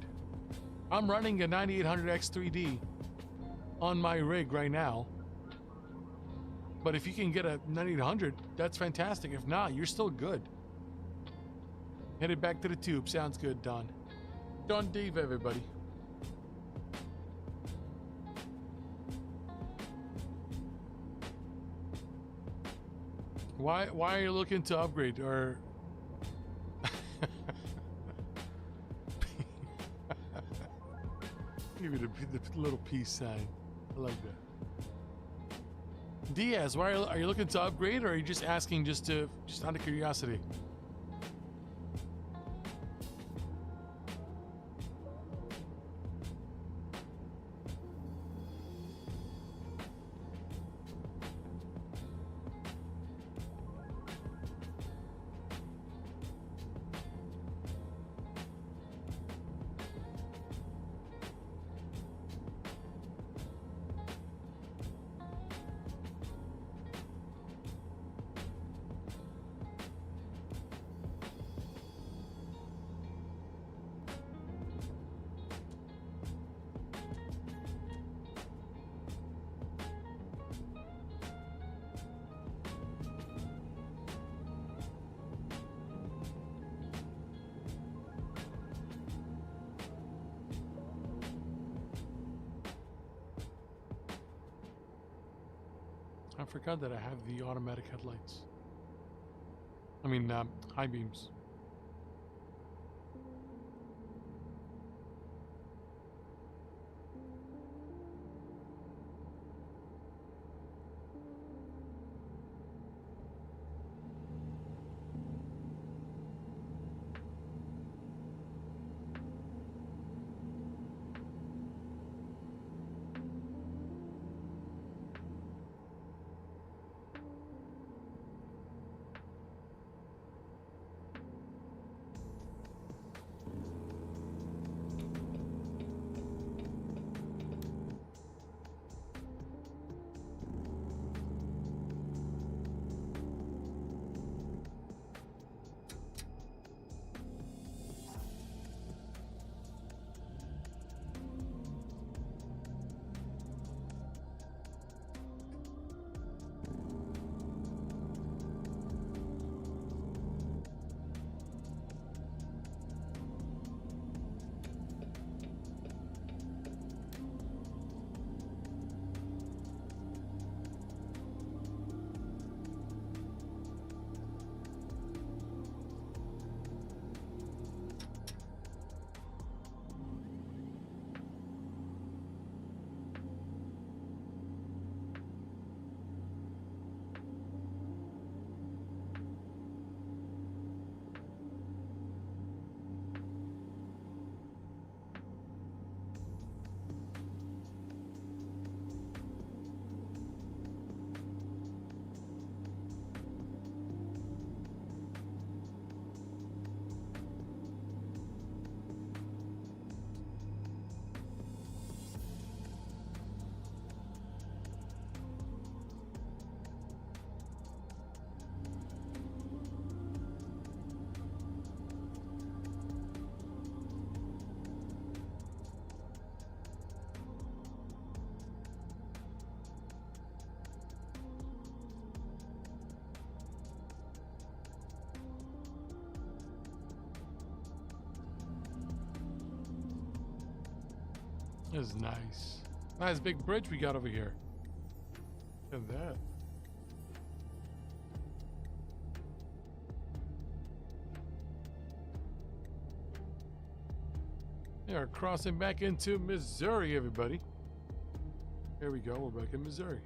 I'm running a 9800 X3D on my rig right now. But if you can get a 9800, that's fantastic. If not, you're still good. Headed back to the tube. Sounds good, Don. Don Dave, everybody. Why are you looking to upgrade or give me the little peace sign. I like that. Diaz, why are you looking to upgrade or are you just asking just out of curiosity? I forgot that I have the automatic headlights. I mean, high beams. This is nice. Nice big bridge we got over here. Look at that. We are crossing back into Missouri, everybody. Here we go. We're back in Missouri.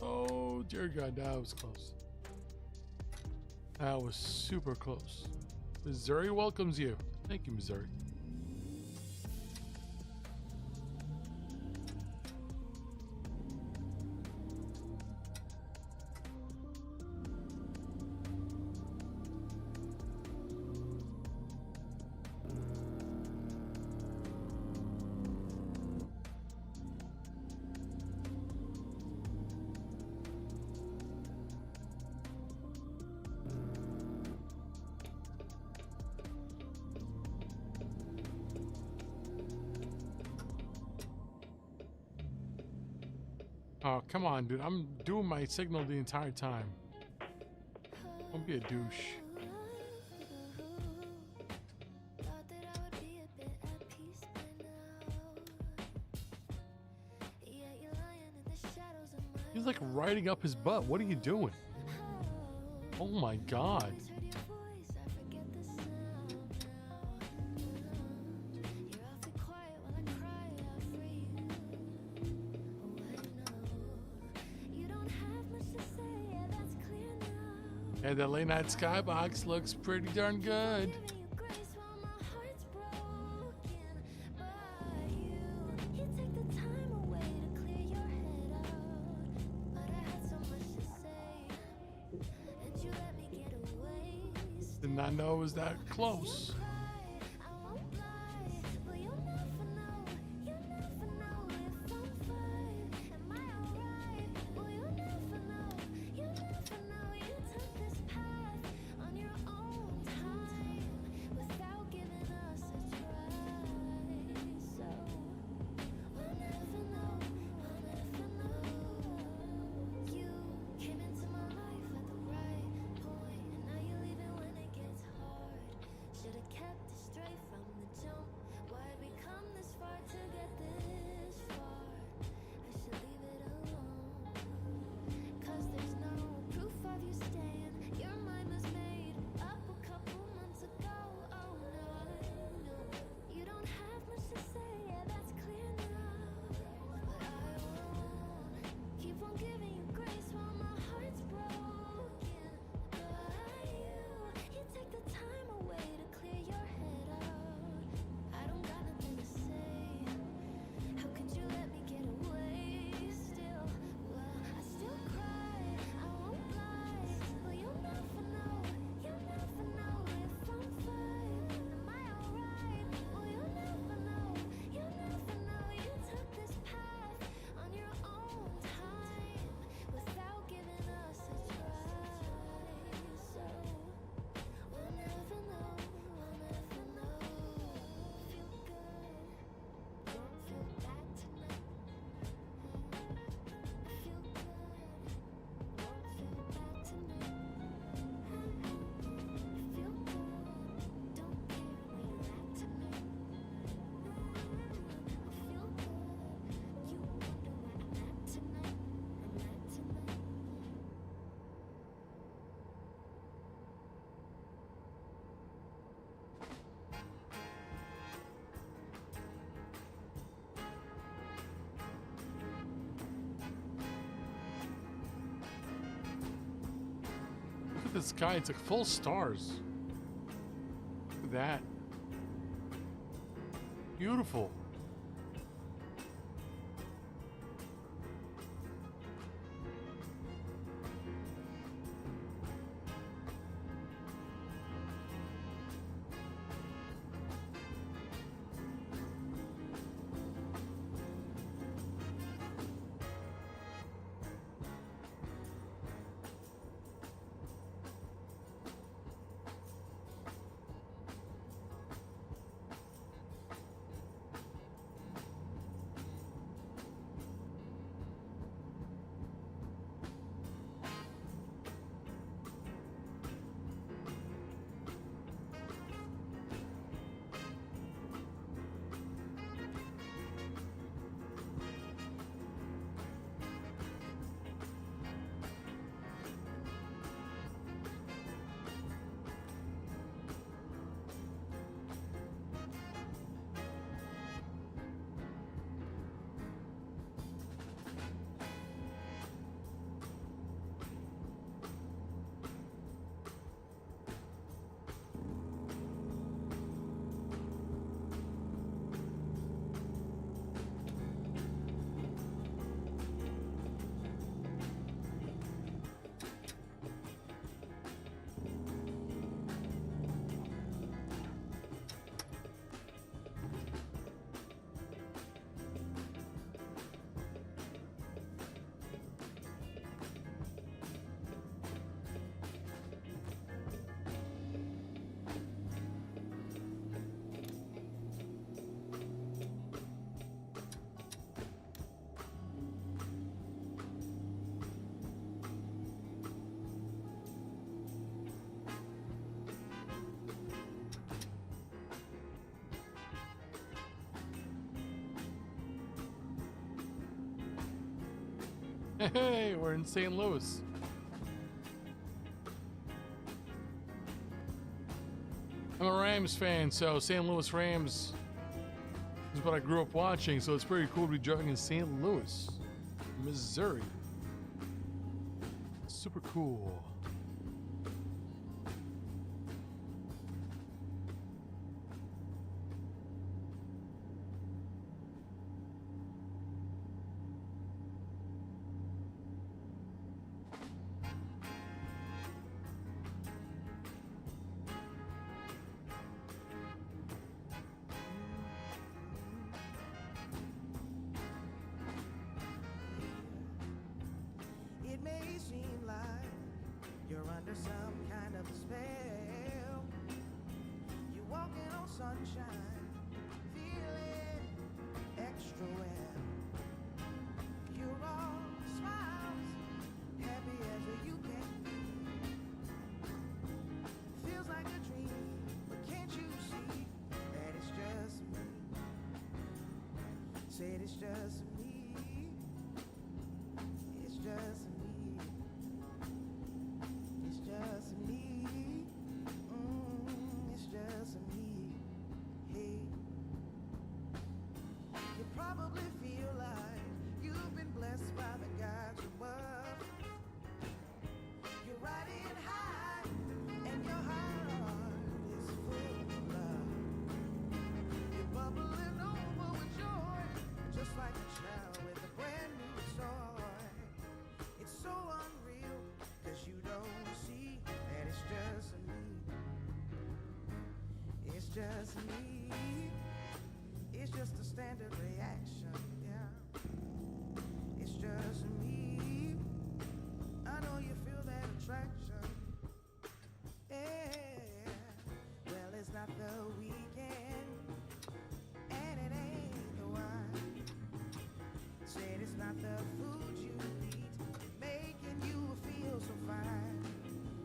Oh, dear God, that was close. That was super close. Missouri welcomes you. Thank you, Missouri. Oh, come on, dude. I'm doing my signal the entire time. Don't be a douche. He's like riding up his butt. What are you doing? Oh my God. And the late night skybox looks pretty darn good. Did not know it was that close. Look at the sky, it's like full stars. Look at that. Beautiful. Hey, we're in St. Louis. I'm a Rams fan, so St. Louis Rams is what I grew up watching, so it's pretty cool to be driving in St. Louis, Missouri. Super cool. It may seem like you're under some kind of spell. You're walking on sunshine, feeling extra well. You're all smiles, happy as you can be. Feels like a dream, but can't you see that it's just me? Said it's just me. It's just me. It's just me. It's just me. Hey. You probably feel like you've been blessed by the gods above. You're riding high, and your heart is full of love. You're bubbling over with joy, just like a child with a brand new toy. It's so unreal, 'cause you don't see that it's just me. It's just me. It's just a standard reaction, yeah. It's just me. I know you feel that attraction. Yeah. Well, it's not the weekend, and it ain't the wine. Said it's not the food you eat making you feel so fine.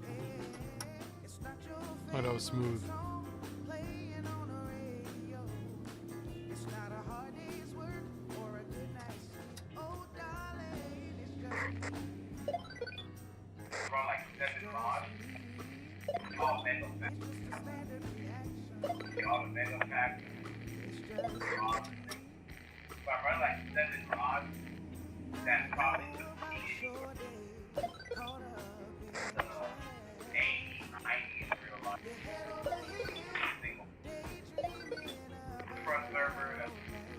Yeah. It's not your Oh, that was smooth. favorite song playing on the radio. It's not a hard day's work or a good night's sleep. Oh, darling, it's just me. Run like 7 miles. All mental It's facts. just a standard reaction. All the mental facts. It's just me. If I run like 7 miles, that's probably the Your day caught up in the traffic. 80, 90 in real life. Your head over heels, Single daydreaming about front server,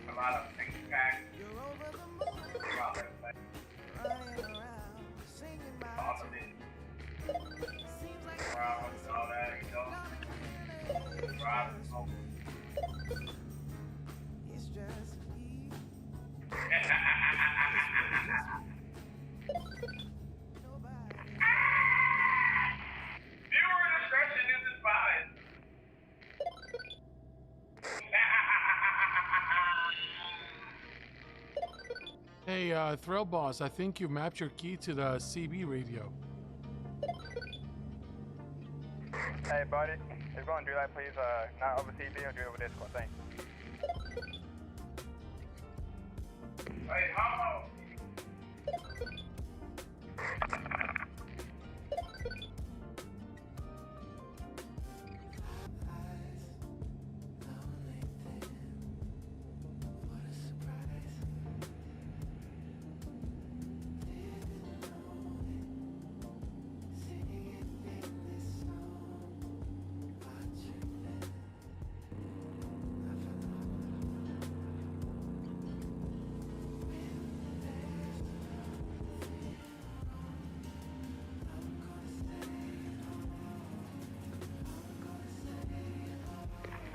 a lot of things packs. you're over the moon, Around that place. running around, singing my All tune. of it. Seems like Around and all that, you know. Driving home. it's just me. Nobody. Viewer discretion is advised. Hey, Thrill Boss, I think you mapped your key to the CB radio. Hey, buddy. If you're going to do that, please, not over CB or do it over Discord. Thanks. Hey, how?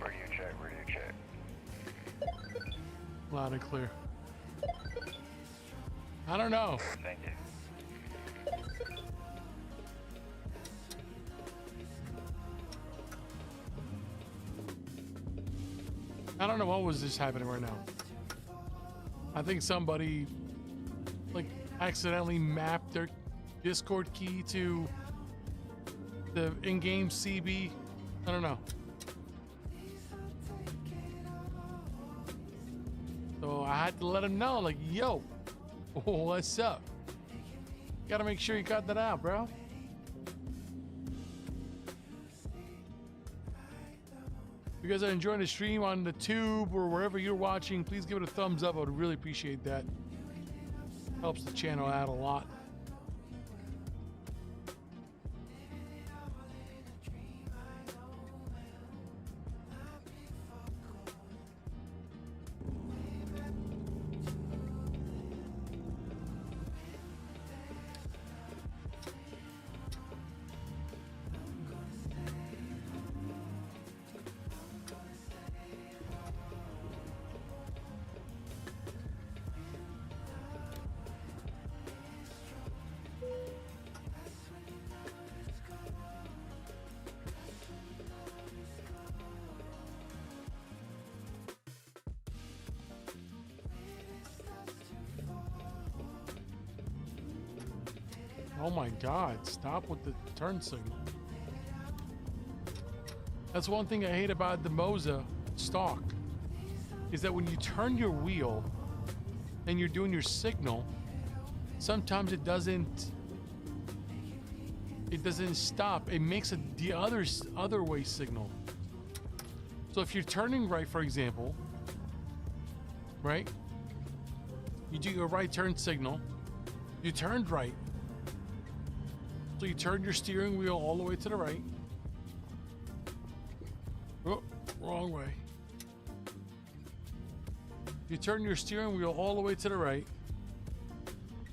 Radio check. Loud and clear. I don't know. Thank you. I don't know what was just happening right now. I think somebody like accidentally mapped their Discord key to the in-game CB. I don't know. So I had to let him know, like, yo, what's up? Gotta make sure you got that out, bro. If you guys are enjoying the stream on the tube or wherever you're watching, please give it a thumbs up. I would really appreciate that. Helps the channel out a lot. Oh my God, stop with the turn signal. That's one thing I hate about the Moza stock, is that when you turn your wheel and you're doing your signal, sometimes it doesn't stop. It makes the other way signal. So if you're turning right, for example, right? You do your right turn signal, you turned right. So you turn your steering wheel all the way to the right. Oh, wrong way. You turn your steering wheel all the way to the right.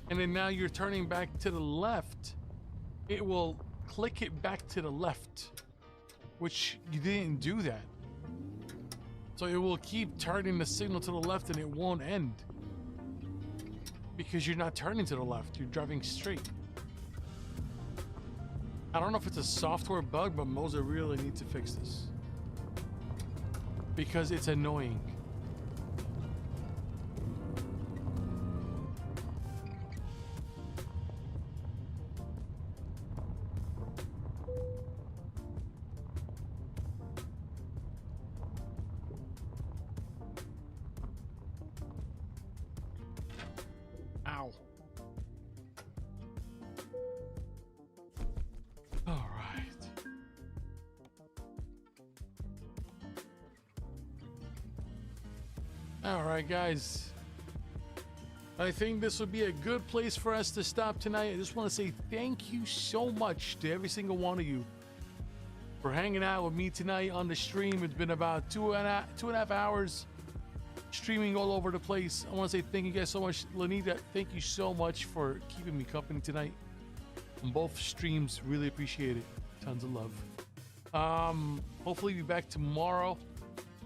And then now you're turning back to the left. It will click it back to the left, which you didn't do that. So it will keep turning the signal to the left and it won't end. Because you're not turning to the left, you're driving straight. I don't know if it's a software bug, but Moza really needs to fix this. Because it's annoying. Ow. All right. All right, guys. I think this would be a good place for us to stop tonight. I just want to say thank you so much to every single one of you for hanging out with me tonight on the stream. It's been about two and a half hours streaming all over the place. I want to say thank you guys so much. Lanita, thank you so much for keeping me company tonight on both streams. Really appreciate it. Tons of love. Hopefully be back tomorrow.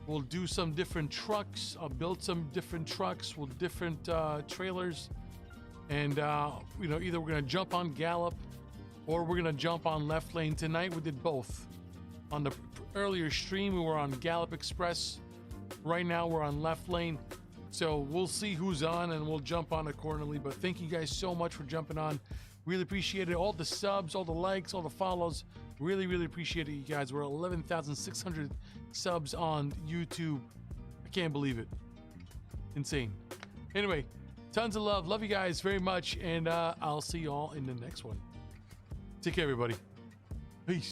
We'll do some different trucks. I'll build some different trucks with different trailers. And, you know, either we're going to jump on Gallop or we're going to jump on Left Lane. Tonight we did both. On the earlier stream, we were on Gallop Express. Right now we're on Left Lane. So we'll see who's on and we'll jump on accordingly. But thank you guys so much for jumping on. Really appreciate it. All the subs, all the likes, all the follows. Really, really appreciate it, you guys. We're 11,600 subs on YouTube. I can't believe it. Insane. Anyway, tons of love. Love you guys very much. And I'll see you all in the next one. Take care, everybody. Peace.